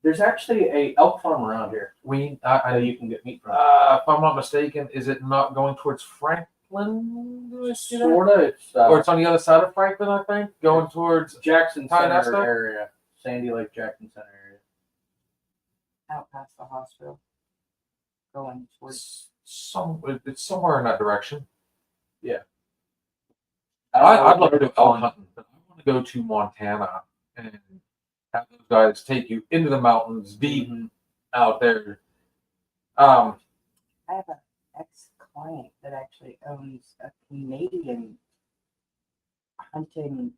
There's actually a elk farm around here we? that you can get meat from. If I'm not mistaken, is it not going towards Franklin? Do I see that? Sorta, it's Or it's on the other side of Franklin, I think, going towards. Jackson Ty Center Nesta? area, Sandy Lake, Jackson Center area. Out past the hospital. Going towards. It's somewhere in that direction. I I'd love to go go elk hunting, but I want to go to Montana and have those guys take you into the mountains deep out there. I have an ex-client that actually owns a Canadian hunting.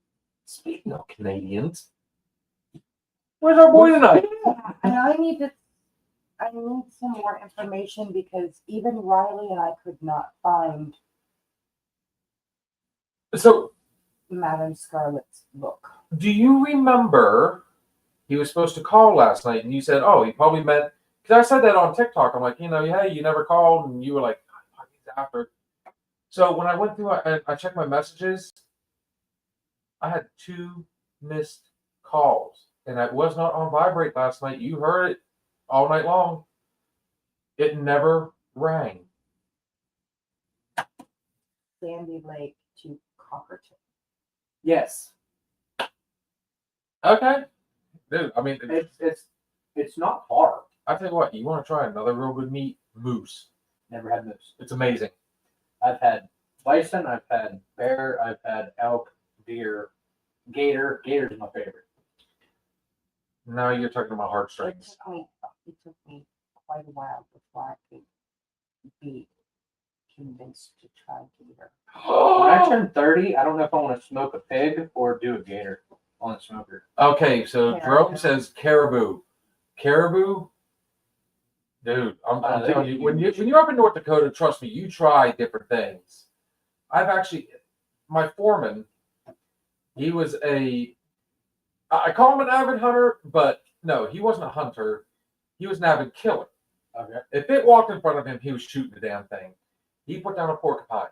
Speaking of Canadians, Where's our boy tonight? And I need some more information because even Riley and I could not find So, Madame Scarlet's book. do you remember he was supposed to call last night and you said, oh, he probably meant, because I said that on TikTok. I'm like, hey, you never called. And you were like, he's after. So when I went through, I checked my messages. I had 2 missed calls. And I was not on vibrate last night. You heard it all night long. It never rang. Sandy Lake to Cockerton. Yes. Okay. Dude, I mean, It's not far. I tell you what, you want to try another real good meat? Moose. Never had moose. It's amazing. I've had bison, I've had bear, I've had elk, deer, gator. Gator's my favorite. Now you're talking about It heartstrings. took me quite a while before I could be convinced to try gator. When I turn 30, I don't know if I want to smoke a pig or do a gator on the smoker. Okay, so Caribou. Jerome says caribou. Caribou? Dude, I'm telling you, when you're up in North Dakota, trust me, you try different things. I've actually, my foreman, he was I call him an avid hunter, but no, he wasn't a hunter. He was an avid killer. Okay. If it walked in front of him, he was shooting the damn thing. He put down a porcupine.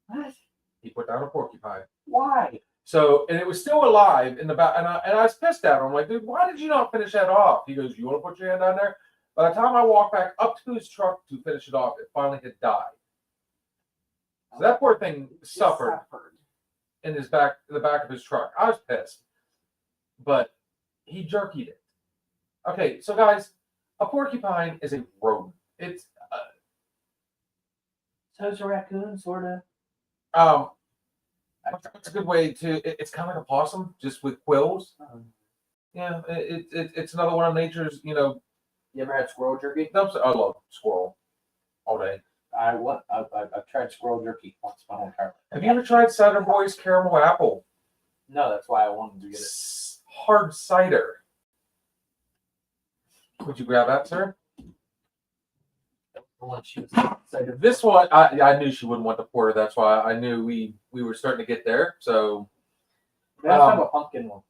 What? He put down a porcupine. Why? So, and it was still alive in the back, and I was pissed at him. I'm like, dude, why did you not finish that off? He goes, you want to put your hand down there? By the time I walked back up to his truck to finish it off, it finally had died. So that poor thing suffered in the back of his truck. I was pissed, but he jerkied it. Okay, so guys, a porcupine is a rodent. It's So it's a raccoon, sort of. That's a good way to. It's kind of like a possum, just with quills. Yeah, it's another one of nature's. You ever had squirrel jerky? I love squirrel all day. I've tried squirrel jerky once my whole entire life. Have you ever tried Cider Boy's caramel apple? No, that's why I wanted to get it. Hard cider. Would you grab that, sir? The one she was excited. This one, I knew she wouldn't want the porter. That's why I knew we were starting to get there. So Let's have a pumpkin one.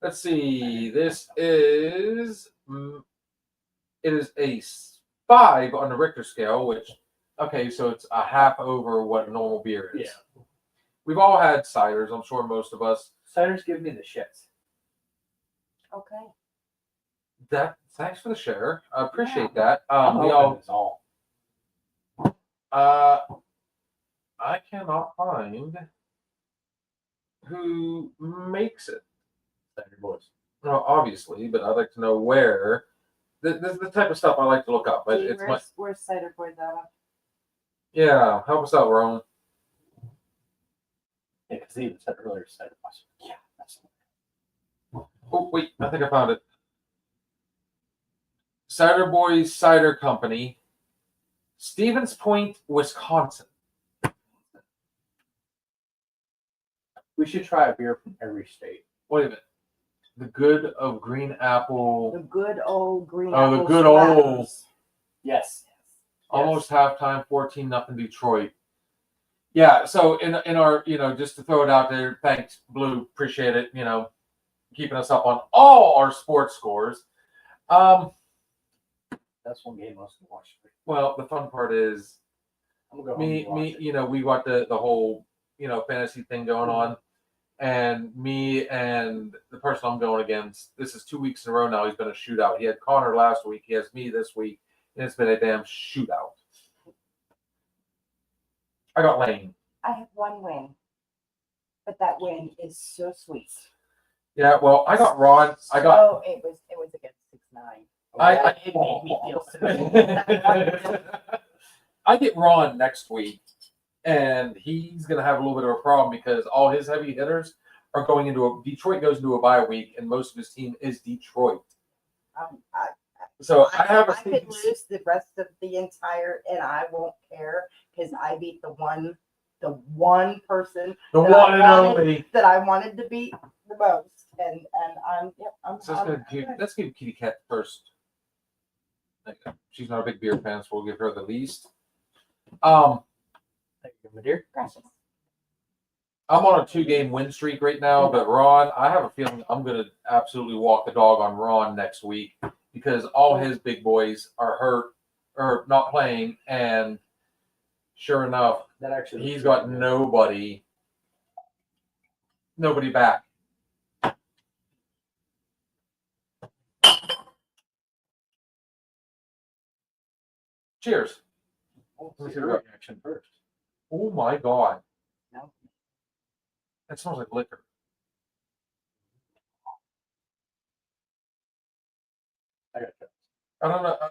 let's see. This is it is a 5 on the Richter scale, which okay, so it's a half over what a normal beer is. Yeah. We've all had ciders. I'm sure most of us. Ciders give me the shits. Okay. Thanks for the share. I appreciate that. I'm We hoping all. it's all. I cannot find who makes it. Cider boys. Well, obviously, but I'd like to know where. This is the type of stuff I like to look up. But it's my Where's Cider Boy that? yeah. Help us out, Rome. Yeah, because he even said earlier, cider boys. Yeah, that's. Oh wait, I think I found it. Cider Boys Cider Company, Stevens Point, Wisconsin. We should try a beer from every state. Wait a minute. The Good of Green Apple. The good old green. Oh, the apple good old. splatters. Yes. Almost halftime, 14-0 Detroit. Yeah, so in our, just to throw it out there, thanks, Blue, appreciate it, keeping us up on all our sports scores. That's one game I was gonna watch. Well, the fun part is I'm gonna go home and watch it. we got the whole, fantasy thing going on. And me and the person I'm going against, this is 2 weeks in a row now. He's been a shootout. He had Connor last week. He has me this week. And it's been a damn shootout. I got Lane. I have one win, but that win is so sweet. Yeah, well, I got Ron. Oh, it was against 6-9. It made me feel so good. I get Ron next week, and he's going to have a little bit of a problem because all his heavy hitters are going into Detroit goes into a bye week, and most of his team is Detroit. So I have a I could lose the rest of the entire, and I won't care because I beat the one person the one and only. that I wanted to beat the most. And I'm yep. So let's give Kitty Cat first. She's not a big beer fan, so we'll give her the least. Thank you, my dear. Gracias. I'm on a 2-game win streak right now, but Ron, I have a feeling I'm gonna absolutely walk the dog on Ron next week because all his big boys are hurt or not playing, and sure enough, That actually he's got nobody back. Cheers. What's your reaction first? Oh my god, No. that smells like liquor. I got you. I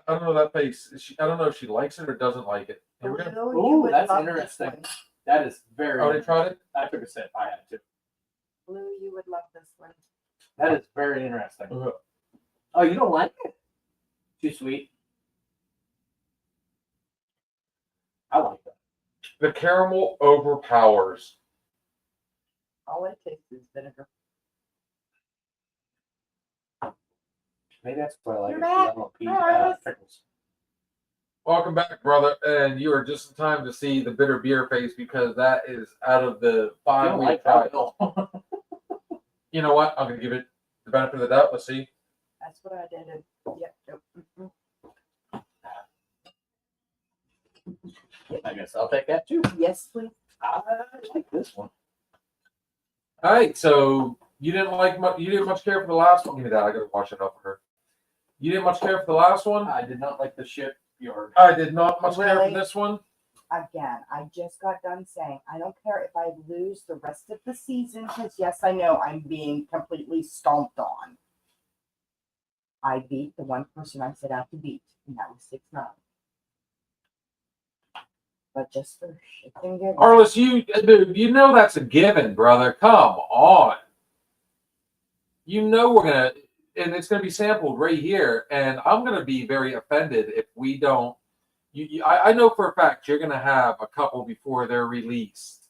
don't know that face. I don't know if she likes it or doesn't like it. Here we go. Blue, you Ooh, would that's love this interesting. one. That is very. Oh, they tried it? I took a sip. I had to. Blue, you would love this one. That is very interesting. Uh-huh. Oh, you don't like it? Too sweet. I like that. The caramel overpowers. All it takes is vinegar. Maybe that's why I like You're it. back. I love Hi. pickles. Welcome back, brother. And you are just in time to see the bitter beer face because that is out of the I 5 don't we like tried. that at all. You know what? I'm gonna give it the benefit of the doubt. Let's see. That's what I did. Yep. Yep. I guess I'll take that too. Yes, please. I like this one. All right. So you didn't like much. You didn't much care for the last one. Give me that. I gotta wash it up for her. You didn't much care for the last one. I did not like the shipyard. I did not much care Really? for this one. Again, I just got done saying I don't care if I lose the rest of the season because yes, I know I'm being completely stomped on. I beat the one person I set out to beat, and that was 6-9. But just for shit and giggles. Arliss, you know that's a given, brother. Come on. You know we're gonna, and it's gonna be sampled right here, and I'm gonna be very offended if we don't. I know for a fact you're gonna have a couple before they're released,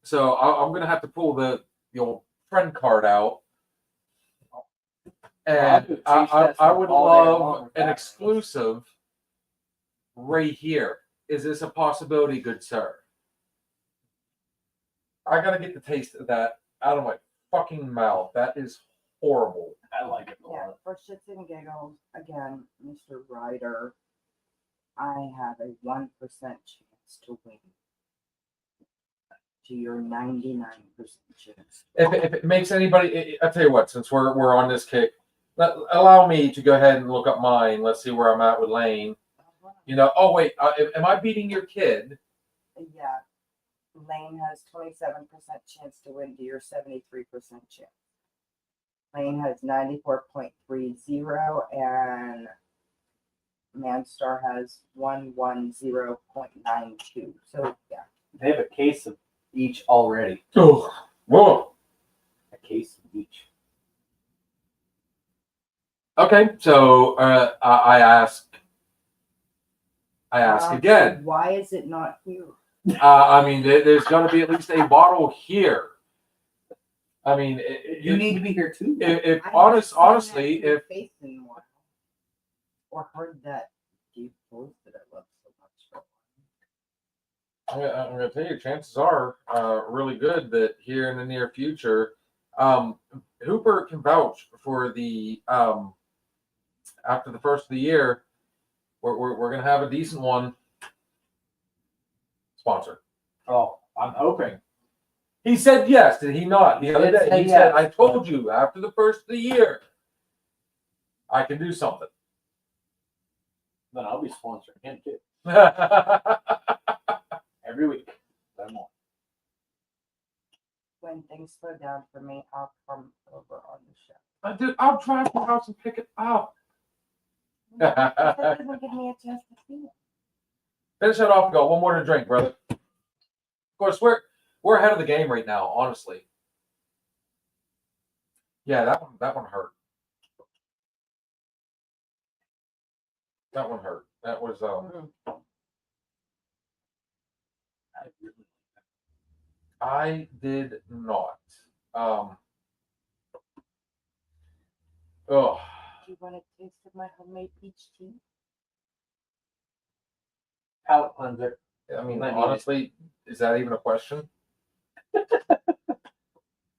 so I'm gonna have to pull the old friend card out, and I would love an exclusive right here. Is this a possibility, good sir? I gotta get the taste of that out of my fucking mouth. That is horrible. I like it a Yeah, lot. for shits and giggles, again, Mr. Ryder, I have a 1% chance to win. To your 99% chance. If it makes anybody, I'll tell you what. Since we're on this kick, allow me to go ahead and look up mine. Let's see where I'm at with Lane. You know. Oh wait, am I beating your kid? Yeah, Lane has 27% chance to win to your 73% chance. Lane has 94.30 and Manstar has 110.92. So yeah. They have a case of each already. Oh, whoa. A case of each. Okay, so I ask again. Why is it not here? I mean, there's going to be at least a bottle here. I mean, You need to be here too. if I haven't seen honestly, that to your if face in a while. Or heard that you posted I love so much. I'm going to tell you, chances are really good that here in the near future, Hooper can vouch for the after the first of the year, we're going to have a decent one sponsor. Oh, I'm hoping. He said yes, did he not? The other did day, say he said, yes. "I told you after the first of the year, I can do something." Then I'll be sponsoring him too. Dude, Every week. Then more. When things slow down for me, I'll come over on the show. I'll drive to the house and pick it up. That doesn't give me a chance to see it. Finish it off and go. One more to drink, brother. Of course, we're ahead of the game right now, honestly. Yeah, that one hurt. That one hurt. That was I really I did not. Oh, Do you want a taste of my homemade peach tea? Palate cleanser. I mean, Might need it. honestly, is that even a question? You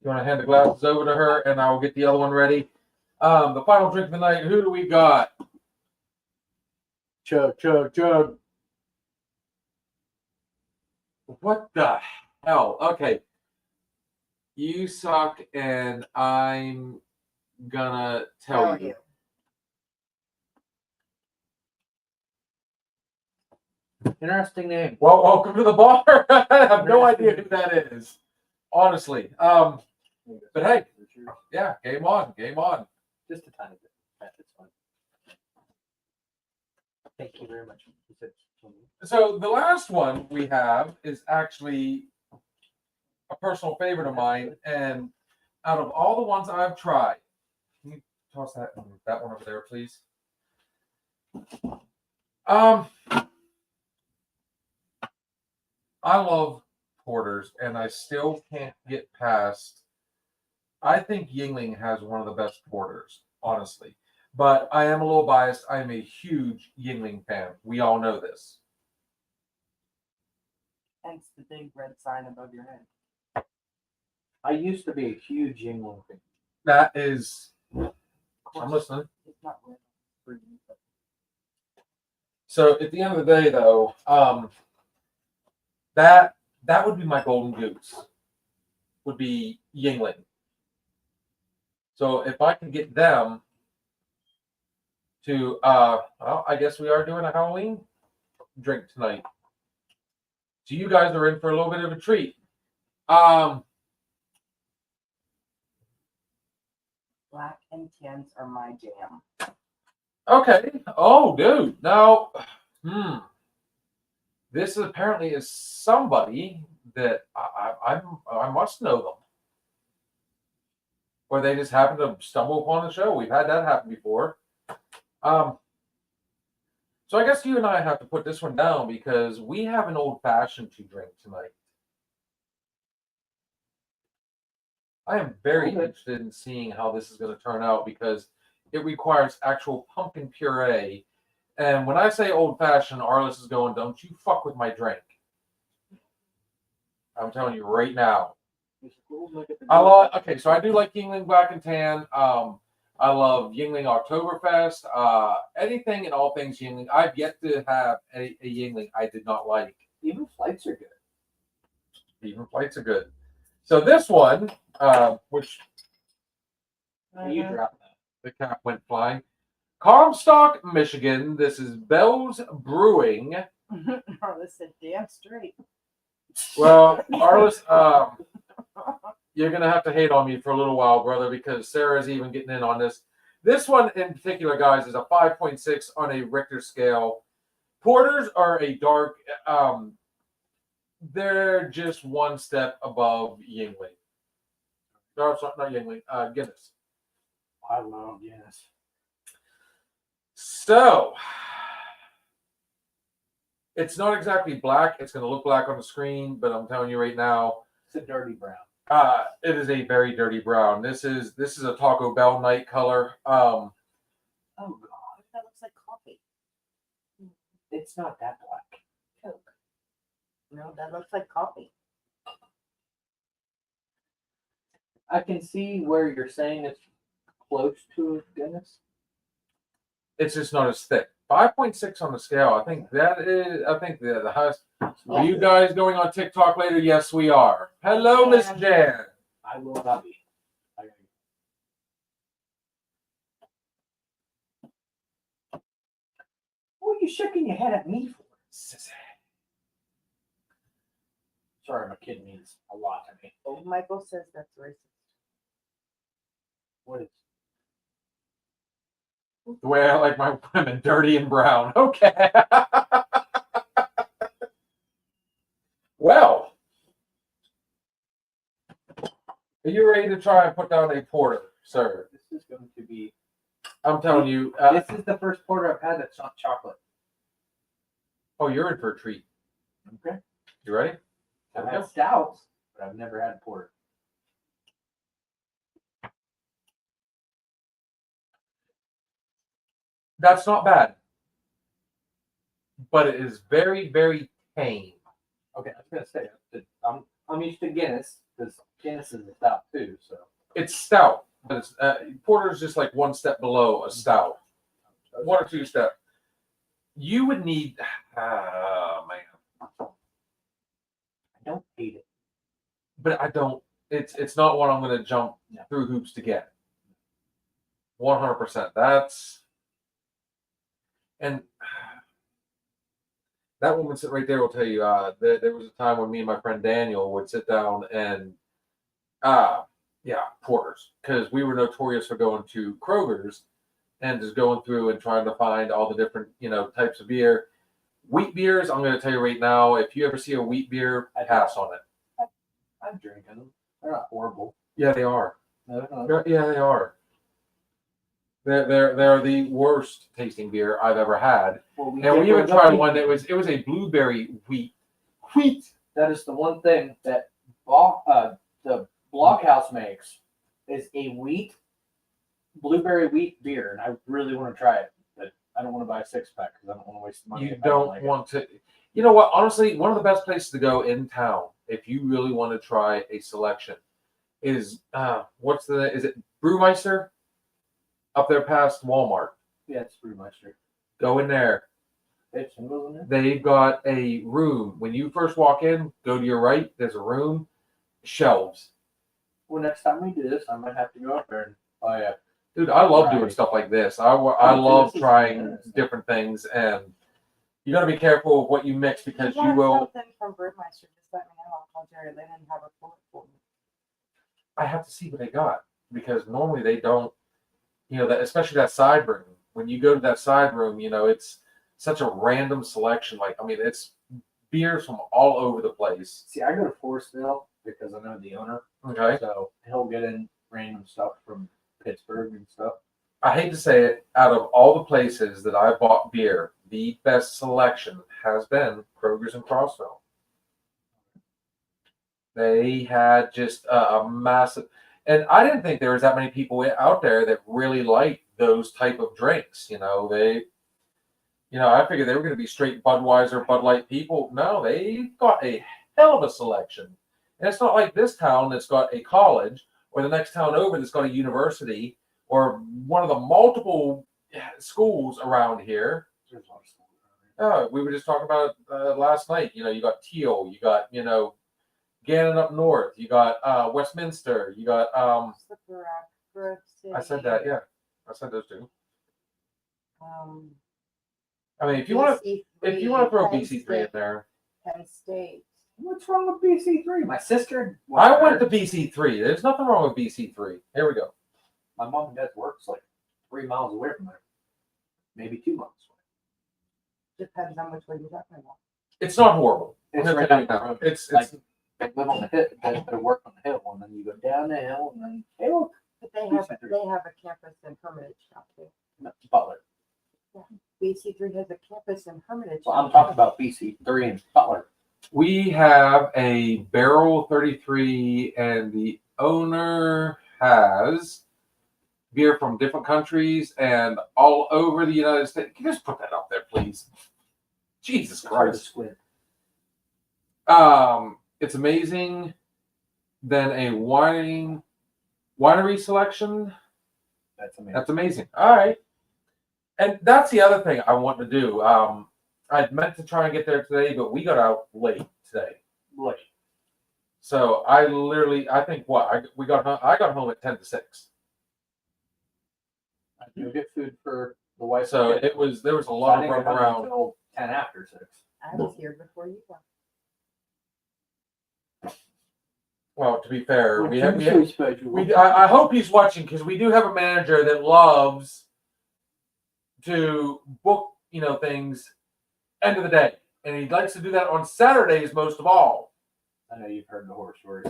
want to hand the glasses over to her, and I will get the other one ready. The final drink of the night. Who do we got? Chug, chug, chug. What the hell? Okay, you suck, and I'm gonna tell you. Interesting name. Well, welcome to the bar. I have no idea who that is, honestly. But hey, yeah, game on, game on. Just a tiny bit. That's fine. Thank you very much. So the last one we have is actually a personal favorite of mine, and out of all the ones I've tried, can you toss that one over there, please? I love porters, and I still can't get past. I think Yingling has one of the best porters, honestly. But I am a little biased. I am a huge Yingling fan. We all know this. Hence the big red sign above your head. I used to be a huge Yingling fan. That is. Of course, I'm listening. it's not red. It's green, but So at the end of the day, though, that would be my golden goose. Would be Yingling. So if I can get them to, well, I guess we are doing a Halloween drink tonight. So you guys are in for a little bit of a treat. black and tans are my jam. Okay. Oh, dude. Now, this apparently is somebody that I must know them. Or they just happen to stumble upon the show. We've had that happen before. So I guess you and I have to put this one down because we have an old fashioned to drink tonight. I am very interested in seeing how this is going to turn out because it requires actual pumpkin puree. And when I say old fashioned, Arliss is going, don't you fuck with my drink. I'm telling you right now. Okay, so I do like Yingling Black and Tan. I love Yingling Oktoberfest. Anything and all things Yingling. I've yet to have a Yingling I did not like. Even flights are good. Even flights are good. So this one, which You dropped that. the cap went flying. Comstock, Michigan. This is Bell's Brewing. Arliss said, damn straight. Well, Arliss, you're going to have to hate on me for a little while, brother, because Sarah's even getting in on this. This one in particular, guys, is a 5.6 on a Richter scale. Porters are a dark, they're just one step above Yingling. No, it's not Yingling, Guinness. I love Guinness. So, it's not exactly black. It's going to look black on the screen, but I'm telling you right now, It's a dirty brown. it is a very dirty brown. This is a Taco Bell night color. Oh God, That looks like coffee. it's not that black. Coke. No, that looks like coffee. I can see where you're saying it's close to Guinness. It's just not as thick. 5.6 on the scale. I think the highest. Are you guys going on TikTok later? Yes, we are. Hello, Miss Jan. I will not be. What are you shaking your head at me for? Sorry, my kid means a lot to me. Oh, Michael says that's racist. What is? The way I like my women, dirty and brown. Okay. Well, are you ready to try and put down a porter, sir? This is going to be. I'm telling you. This is the first porter I've had that's not chocolate. Oh, you're in for a treat. Okay. You ready? I've had stouts, but I've never had porter. That's not bad, but it is very, very tame. Okay, I was gonna say I'm used to Guinness because Guinness is a stout too. So It's stout, but it's porter is just like one step below a stout, one or two step. You would need, man, I don't hate it. but I don't. It's not what I'm going to jump through hoops to get. 100%. And that woman sitting right there will tell you. There was a time when me and my friend Daniel would sit down and, porters, because we were notorious for going to Kroger's and just going through and trying to find all the different, types of beer. Wheat beers, I'm going to tell you right now, if you ever see a wheat beer, pass on it. I'm drinking them. They're not horrible. Yeah, they are. No. Yeah, they are. They're the worst tasting beer I've ever had. Well, And we even tried one that was a blueberry wheat. That is the one thing that the Blockhouse makes is a blueberry wheat beer, and I really want to try it, but I don't want to buy a 6-pack because I don't want to waste the money. You don't want to. You know what? Honestly, one of the best places to go in town if you really want to try a selection is is it Brewmeister up there past Walmart? Yeah, it's Brewmeister. Go in there. They have singles in there? They've got a room. When you first walk in, go to your right. There's a room, shelves. Well, next time we do this, I might have to go up there and buy a. Dude, I love doing stuff like this. I love trying different things, and you got to be careful of what you mix because you will. Something from Brewmeister, just let me know. I'll call Jerry Lynn and have a pull it for me. I have to see what they got because normally they don't. That especially that side room. When you go to that side room, it's such a random selection. It's beers from all over the place. See, I go to Forestville because I know the owner. Okay. So he'll get in random stuff from Pittsburgh and stuff. I hate to say it, out of all the places that I bought beer, the best selection has been Kroger's in Crossville. They had just a massive, and I didn't think there was that many people out there that really liked those type of drinks. I figured they were going to be straight Budweiser, Bud Light people. No, they got a hell of a selection. And it's not like this town that's got a college or the next town over that's got a university or one of the multiple schools around here. There's a lot of schools around here. We were just talking about last night. You got Teal, you got, Gannon up north, you got Westminster, you got I said that, yeah. I said those two. If you want to throw BC3 in there. Penn State. What's wrong with BC3? My sister. I went to BC3. There's nothing wrong with BC3. Here we go. My mom and dad's work's like 3 miles away from there. Maybe 2 miles away. Depends on which way you're talking about. It's not horrible. It's I'm right gonna down tell you the now. road. It's Like, they live on the hill. They work on the hill, and then you go down the hill, and then hey, look, But they have a campus in Hermitage now too. Butler. BC3 has a campus in Hermitage. Well, I'm talking about BC3 and Butler. We have a barrel 33, and the owner has beer from different countries and all over the United States. Can you just put that up there, please? Jesus Christ. Squid. It's amazing. Then a winery selection. That's amazing. That's amazing. All right. And that's the other thing I want to do. I'd meant to try and get there today, but we got out late today. Late. So I think I got home at 10 to 6. I do get food for the wife. So there was a lot of running around. Until 10 after 6. I was here before you were. Well, to be fair, I I hope he's watching because we do have a manager that loves to book, things end of the day. And he likes to do that on Saturdays most of all. know you've heard the horror stories.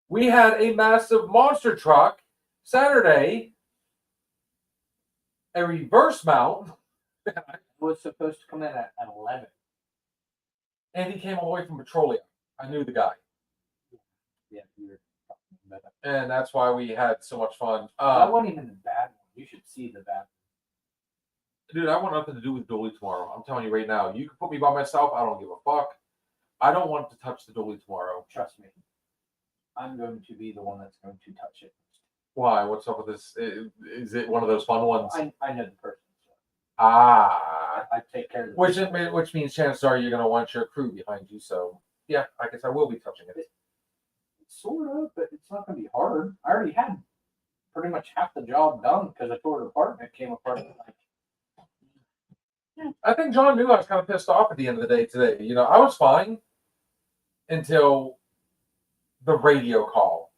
We had a massive monster truck Saturday, a reverse mount. Was supposed to come in at 11. And he came all the way from Petroleum. I knew the guy. Yeah, you're minute. and that's why we had so much fun. That wasn't even the bad one. You should see the bad Dude, I want nothing to do with Dolly tomorrow. I'm telling you right now. You can put me by myself. I don't give a fuck. I don't want to touch the Dolly tomorrow. Trust me. I'm going to be the one that's going to touch it. Why? What's up with this? Is it one of those fun ones? I know the person. So Ah. I take care of the Which means chances are you're going to want your crew behind you. So, yeah, I guess I will be touching it. Sort of, but it's not going to be hard. I already had pretty much half the job done because I tore it apart and it came apart. Like, I think John knew I was kind of pissed off at the end of the day today. You know, I was fine until the radio call.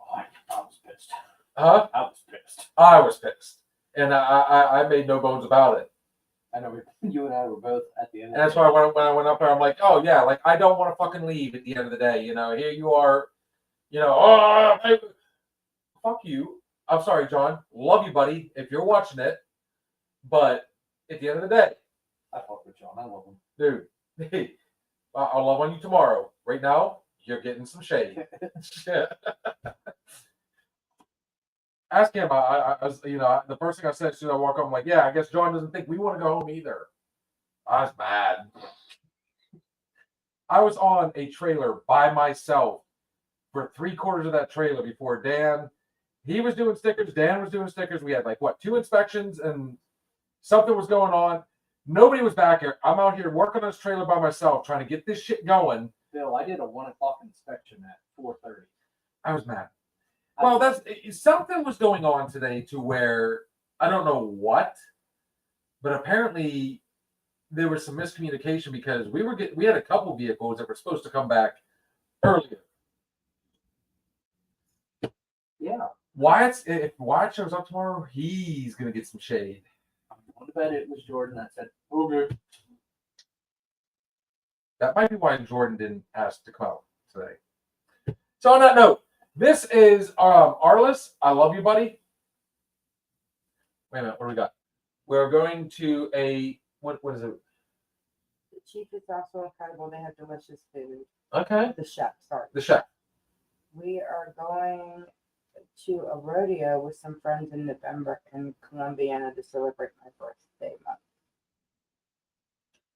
oh, I was pissed. Huh? I was pissed. I was pissed. And I made no bones about it. I know you and I were both at the end. And that's why when I went up there, I'm like, oh, yeah, like, I don't want to fucking leave at the end of the day. You know, here you are, you know, fuck you. I'm sorry, John. Love you, buddy, if you're watching it. But at the end of the day, I fuck with John. I love him. dude, hey, I'll love on you tomorrow. Right now, you're getting some shade. Ask him. I was, you know, the first thing I said as soon as I walk up, I'm like, yeah, I guess John doesn't think we want to go home either. I was mad. I was on a trailer by myself for 3/4 of that trailer before Dan. He was doing stickers. Dan was doing stickers. We had like what 2 inspections and something was going on. Nobody was back here. I'm out here working on this trailer by myself, trying to get this shit going. Bill, I did a 1 o'clock inspection at 4:30. I was mad. Well, that's something was going on today to where I don't know what, but apparently there was some miscommunication because we had a couple vehicles that were supposed to come back earlier. Yeah. If Wyatt shows up tomorrow, he's gonna get some shade. I'm going to bet it was Jordan that said, okay. That might be why Jordan didn't ask to come out today. So on that note, this is Arliss. I love you, buddy. Wait a minute, what do we got? We're going to a what is it? The chief is also incredible. They have delicious food. Okay. The chef, sorry. The chef. We are going to a rodeo with some friends in November in Columbiana to celebrate my birthday month.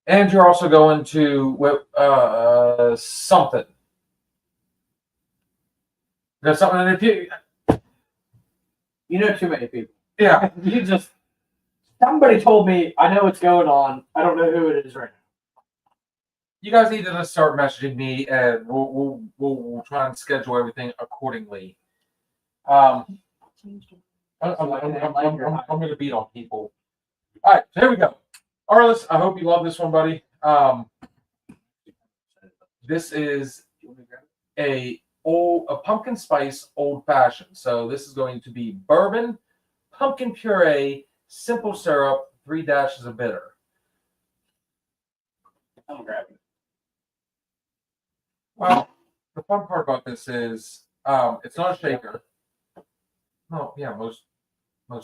And you're also going to something. There's something, and if You know too many people. yeah, Somebody told me, I know what's going on. I don't know who it is right now. you guys need to just start messaging me, and we'll try and schedule everything accordingly. I'm going to beat on people. All right, so here we go. Arliss, I hope you love this one, buddy. This is a pumpkin spice old fashioned. So this is going to be bourbon, pumpkin puree, simple syrup, 3 dashes of bitter. I'm grabbing it. Well, the fun part about this is it's not a shaker. No, yeah, most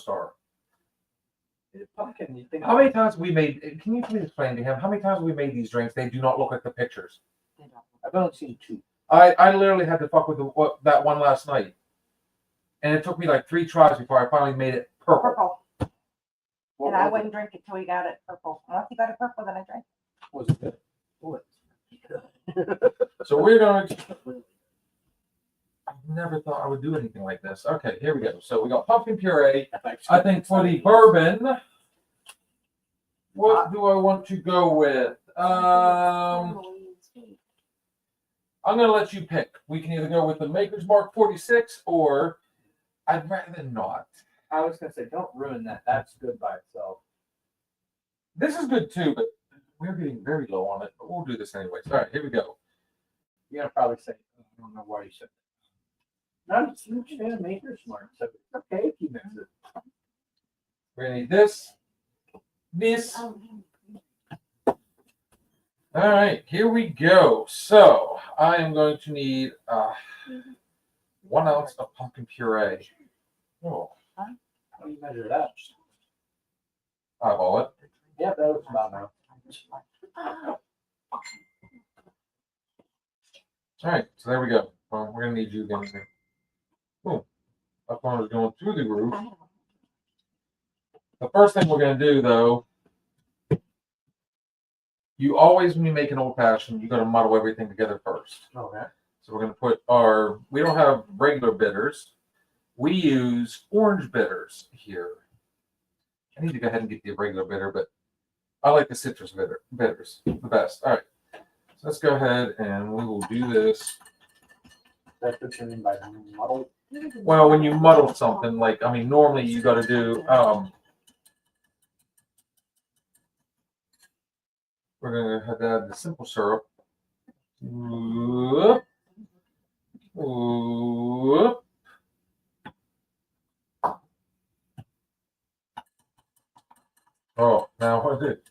are. Pumpkin, you think How many times we made? Can you please explain to him how many times we made these drinks? They do not look like the pictures. I've only seen 2. I literally had to fuck with that one last night, and it took me like 3 tries before I finally made it purple. Purple. And I wouldn't drink it till we got it purple. Once you got it purple, then I drank it. Was it good? So we're going to. I never thought I would do anything like this. Okay, here we go. So we got pumpkin puree. I think for the bourbon, what do I want to go with? I'm going to let you pick. We can either go with the Maker's Mark 46 or I'd rather not. I was going to say, don't ruin that. That's good by itself. This is good too, but we're getting very low on it. But we'll do this anyways. All right, here we go. You're going to probably say, I don't know why you said that. I'm a huge fan of Maker's Mark, so it's okay if you mix it. We're going to need this. All right, here we go. So I am going to need 1 ounce of pumpkin puree. Oh, How do you measure that? eyeball it. Yeah, that looks about now. All right, so there we go. Well, we're gonna need you again here. microphone is going through the roof. The first thing we're going to do, though, you always, when you make an old fashioned, you got to muddle everything together first. Okay. So we're going to put our, we don't have regular bitters. We use orange bitters here. I need to go ahead and get the regular bitter, but I like the citrus bitters the best. All right. So let's go ahead and we will do this. That's what you mean by muddle. Well, when you muddle something, like, I mean, normally you got to do, we're going to have to add the simple syrup. Whoop. Whoop. Oh, now what is it?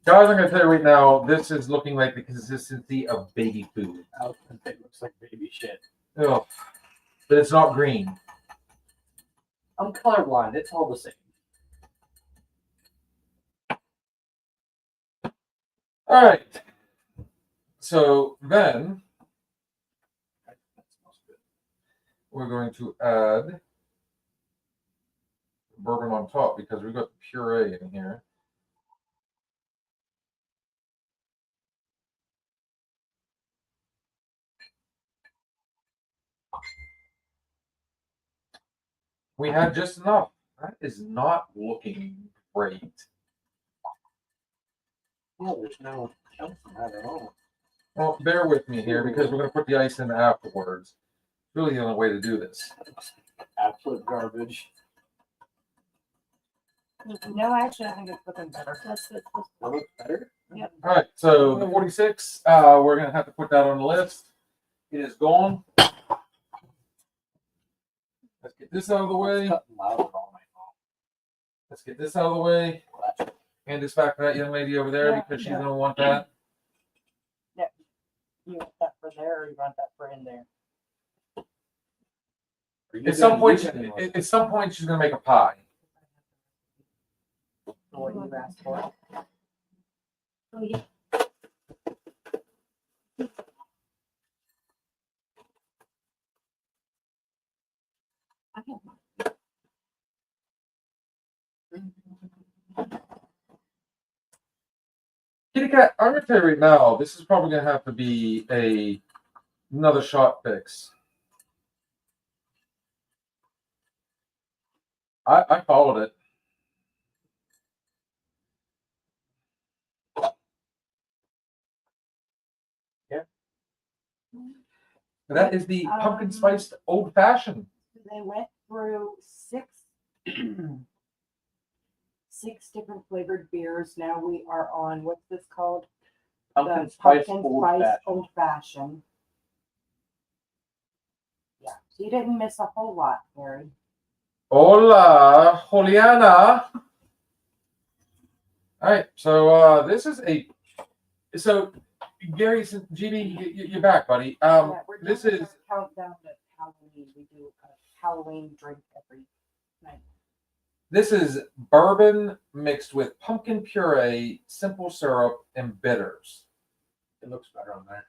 Guys, I'm going to tell you right now, this is looking like the consistency of baby food. It looks like baby shit. Oh, but it's not green. I'm colorblind. It's all the same. All right. So then we're going to add bourbon on top because we've got the puree in here. We had just enough. That is not looking great. Oh, there's no chunks in that at all. Well, bear with me here because we're going to put the ice in afterwards. Really the only way to do this. Absolute garbage. No, actually, I think it's looking better. That looks better. Yep. All right, so the 46, we're going to have to put that on the list. It is gone. Let's get this out of the way. Let's get this out of the way. Hand this back to that young lady over there because she's going to want that. You want that for there, or you want that for in there? At some point, she's going to make a pie. What you asked for? Oh, yeah. I have mine. Kitty Cat, I'm going to tell you right now, this is probably going to have to be another shot fix. I followed it. Yeah. That is the pumpkin spiced old fashioned. They went through six different flavored beers. Now we are on, what's this called? Pumpkin spice Old Fashioned. Yeah, so you didn't miss a whole lot, Harry. Hola, Juliana. All right, so this is so Gary, GB, you're back, buddy. Yeah, we're This doing is a countdown to Halloween. We do a Halloween drink every night. This is bourbon mixed with pumpkin puree, simple syrup, and bitters. It looks better on there.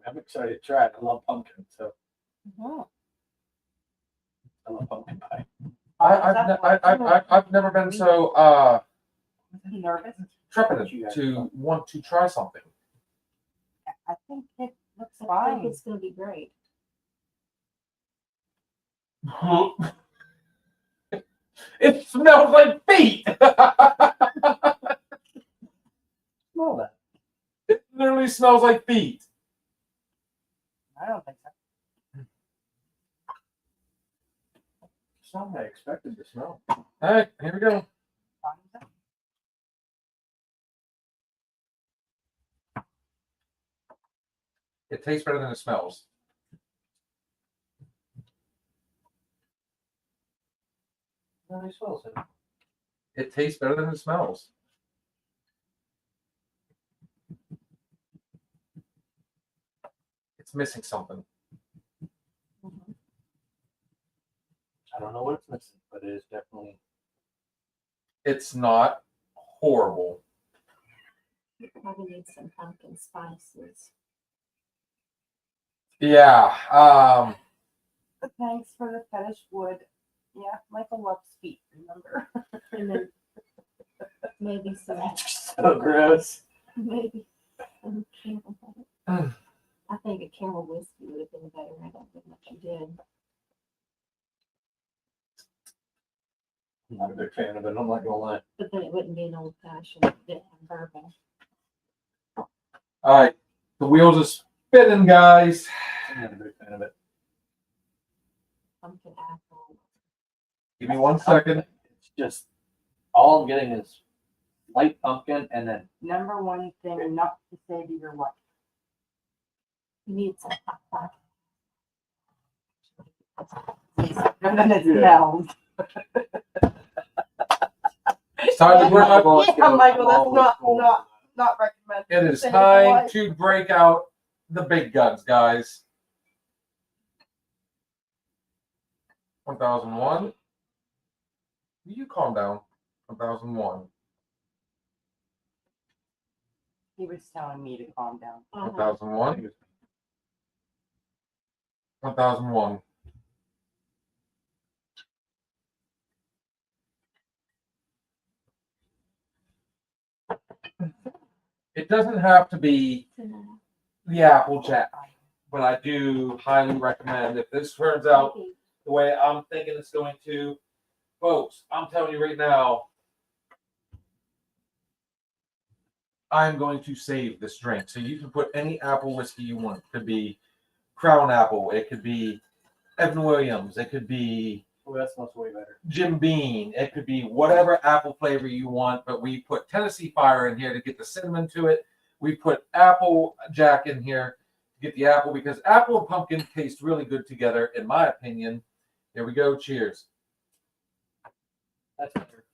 I'm excited to try it. I love pumpkin, so I love pumpkin pie. I've never been so nervous. trepidant to want to try something. I think it looks I think fine. it's going to be great. It smells like feet. Smell that. It literally smells like feet. I don't think so. It's not what I expected to smell. All right, here we go. It tastes better than it smells. No, it smells it. It tastes better than it smells. It's missing something. I don't know what it's missing, but it is definitely. It's not horrible. You probably need some pumpkin spices. Yeah. Thanks for the fetish wood. Yeah, Michael loves feet, remember? And then maybe some, So gross. maybe some camel. Mm. I think a camel whiskey would have been better. I don't think much you did. I'm not a big fan of it. I'm not gonna lie. But then it wouldn't be an old fashioned. It didn't have bourbon. All right. The wheels are spinning, guys. I'm not a big fan of it. Pumpkin apple. Give me 1 second. It's just all I'm getting is light pumpkin and then Number one thing not to say to your wife. You need some hot pot. And then it's Yeah. held. It's time to grab. Yeah, Michael, that's not recommended. It is Say to the time wife. to break out the big guns, guys. 1001. You calm down. 1001. He was telling me to calm down. 1001. 1001. It doesn't have to be the Applejack, but I do highly recommend if this turns out the way I'm thinking it's going to. Folks, I'm telling you right now, I'm going to save this drink. So you can put any apple whiskey you want. It could be Crown Apple. It could be Evan Williams. It could be oh, that smells way better. Jim Beam. It could be whatever apple flavor you want, but we put Tennessee Fire in here to get the cinnamon to it. We put Apple Jack in here to get the apple because apple and pumpkin taste really good together, in my opinion. Here we go. Cheers. That's better.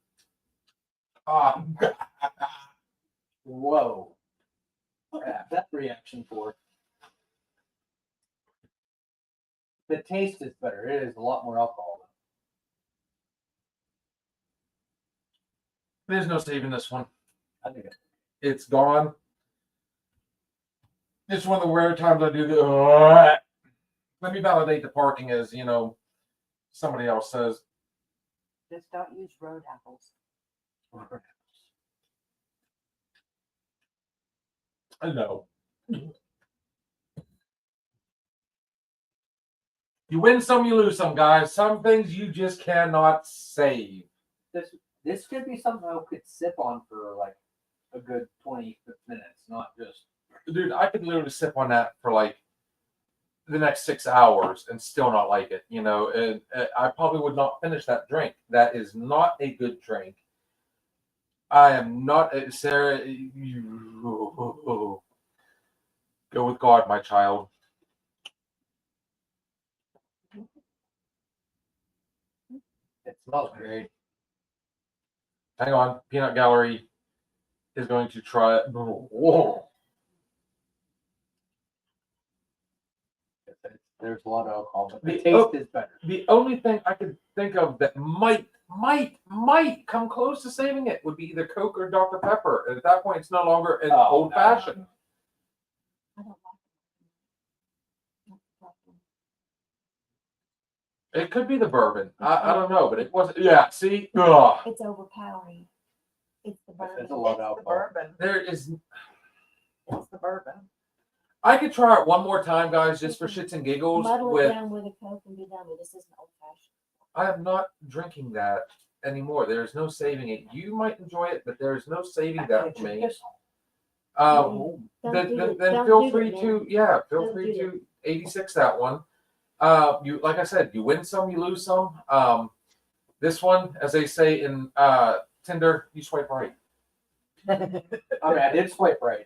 Ah, Whoa. Crap, that reaction for the taste is better. It is a lot more alcohol. there's no saving this one. I think it. It's gone. It's one of the rare times I do the. Let me validate the parking as somebody else says. Just don't use road apples. No. You win some, you lose some, guys. Some things you just cannot save. This could be something I could sip on for like a good 20 minutes, not just. Dude, I could literally sip on that for like the next 6 hours and still not like it, and I probably would not finish that drink. That is not a good drink. I am not, Sarah, go with God, my child. It smells great. Hang on, Peanut Gallery is going to try it. Whoa. There's a lot of alcohol, but the The- taste is better. The only thing I could think of that might come close to saving it would be either Coke or Dr. Pepper. And at that point, it's no longer an Oh, old fashioned. I don't like it. It could be the bourbon. I don't know, but it wasn't. Yeah, see? Ugh. It's overpowering. It's the bourbon. It's a lot of The alcohol. bourbon. There is. It's the bourbon. I could try it one more time, guys, just for shits and giggles. Muddle it With down with a Coke and be done with it. This isn't old fashioned. I am not drinking that anymore. There's no saving it. You might enjoy it, but there's no saving that for me. Don't Then do it. then Don't feel do free it, to man. feel Don't free do to 86 that one. You like I said, you win some, you lose some. This one, as they say in Tinder, you swipe right. I mean, I did swipe right.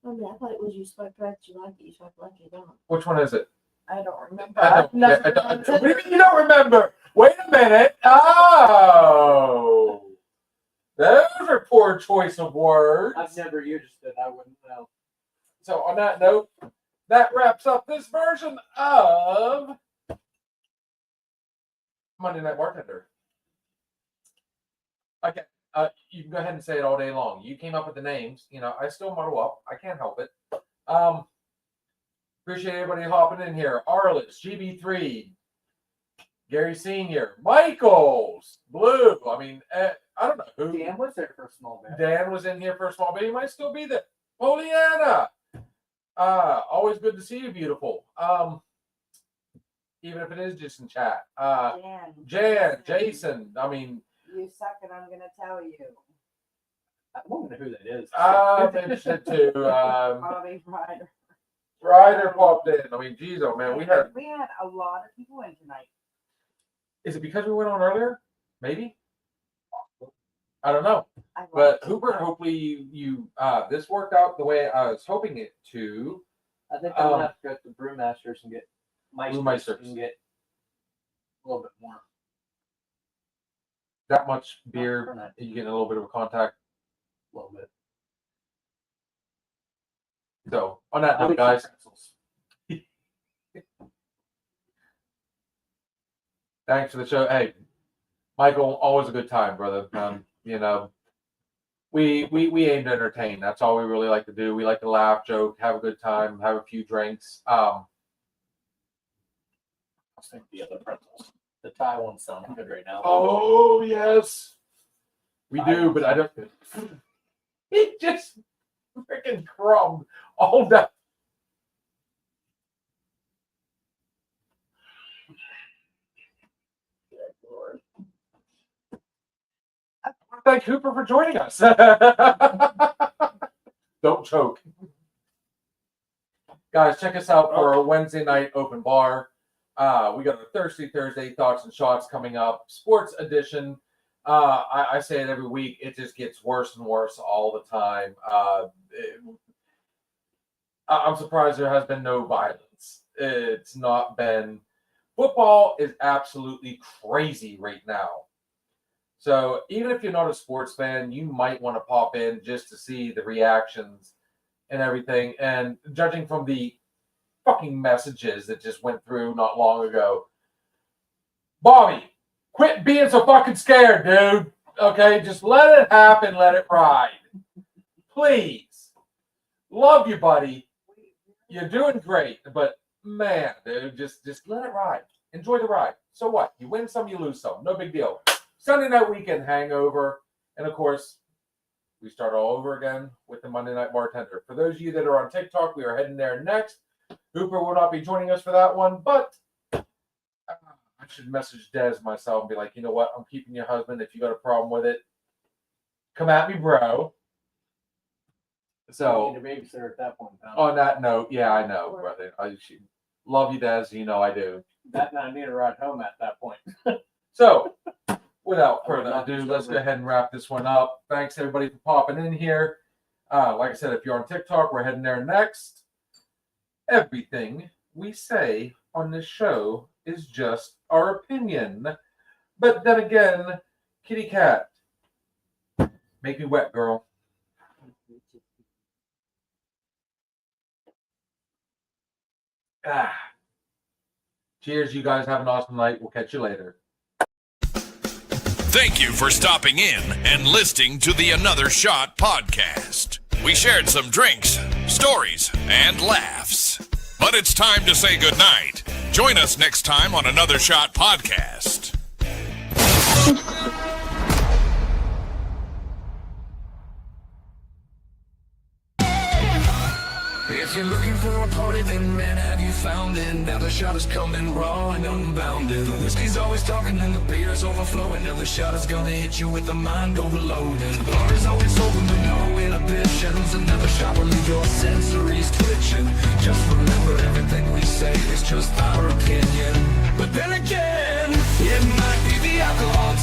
I mean, I thought it was you swipe right, you like it, you swipe left, you don't. Which one is it? I don't remember. I I've don't, never I done don't, what do you Tinder. mean you don't remember? Wait a minute. Oh, those are poor choice of words. I've never used it. I wouldn't know. So on that note, that wraps up this version of Monday Night Bartender. Okay, you can go ahead and say it all day long. You came up with the names. I still muddle up. I can't help it. Appreciate everybody hopping in here. Arliss, GB3, Gary Sr., Michaels, Blue. I mean, I don't know who. Dan was there for a small bit. Dan was in here for a small bit. He might still be there. Poliana. Always good to see you, beautiful. Even if it is just in chat. Jan, Jason. I mean, you suck, and I'm gonna tell you. I don't know who that is. I'm interested too. Bobby Ryder. Ryder popped in. I mean, geez, oh man, we had a lot of people in tonight. Is it because we went on earlier? Maybe. I don't know. I But like Hooper, hopefully you this worked out the way I was hoping it to. I think I'm gonna have to go to Brewmasters and get Brewmeisters. and get a little bit more. That much beer, for night. you get a little bit of a contact. A little bit. So on that I'll note, eat guys, some pretzels. thanks for the show. Hey, Michael, always a good time, brother. You know, we aim to entertain. That's all we really like to do. We like to laugh, joke, have a good time, have a few drinks. I think the other pretzels. The Thai ones sound good right now. Oh yes, we do, but I don't. He just freaking crumbed all that. Thank Hooper for joining us. Don't choke. Guys, check us out for a Wednesday night open bar. We got a Thursday Thoughts and Shots coming up. Sports edition. I say it every week. It just gets worse and worse all the time. I'm surprised there has been no violence. It's not been. Football is absolutely crazy right now. So even if you're not a sports fan, you might want to pop in just to see the reactions and everything. And judging from the fucking messages that just went through not long ago, Bobby, quit being so fucking scared, dude. Okay, just let it happen, let it ride. Please. Love you, buddy. You're doing great, but man, dude, just let it ride. Enjoy the ride. So what? You win some, you lose some. No big deal. Sunday night weekend hangover. And of course, we start all over again with the Monday Night Bartender. For those of you that are on TikTok, we are heading there next. Hooper will not be joining us for that one, but I should message Des myself and be like, you know what? I'm keeping your husband. If you got a problem with it, come at me, bro. So, I need a babysitter at that point. on that note, yeah, I know, brother. I love you, Des. You know I do. That and I need a ride home at that point. So, without further ado, let's go ahead and wrap this one up. Thanks, everybody, for popping in here. Like I said, if you're on TikTok, we're heading there next. Everything we say on this show is just our opinion. But then again, kitty cat, make me wet, girl. Cheers, you guys. Have an awesome night. We'll catch you later. Thank you for stopping in and listening to the Another Shot podcast. We shared some drinks, stories, and laughs. But it's time to say goodnight. Join us next time on Another Shot podcast. If you're looking for a party, then man, have you found it? Now the shot is coming raw and unbounded. The whiskey's always talking and the beer's overflowing. Now the shot is gonna hit you with the mind overloading. The bar is always open with no inhibitions. Another shot will leave your sensories twitching. Just remember, everything we say is just our opinion. But then again, it might be the alcohol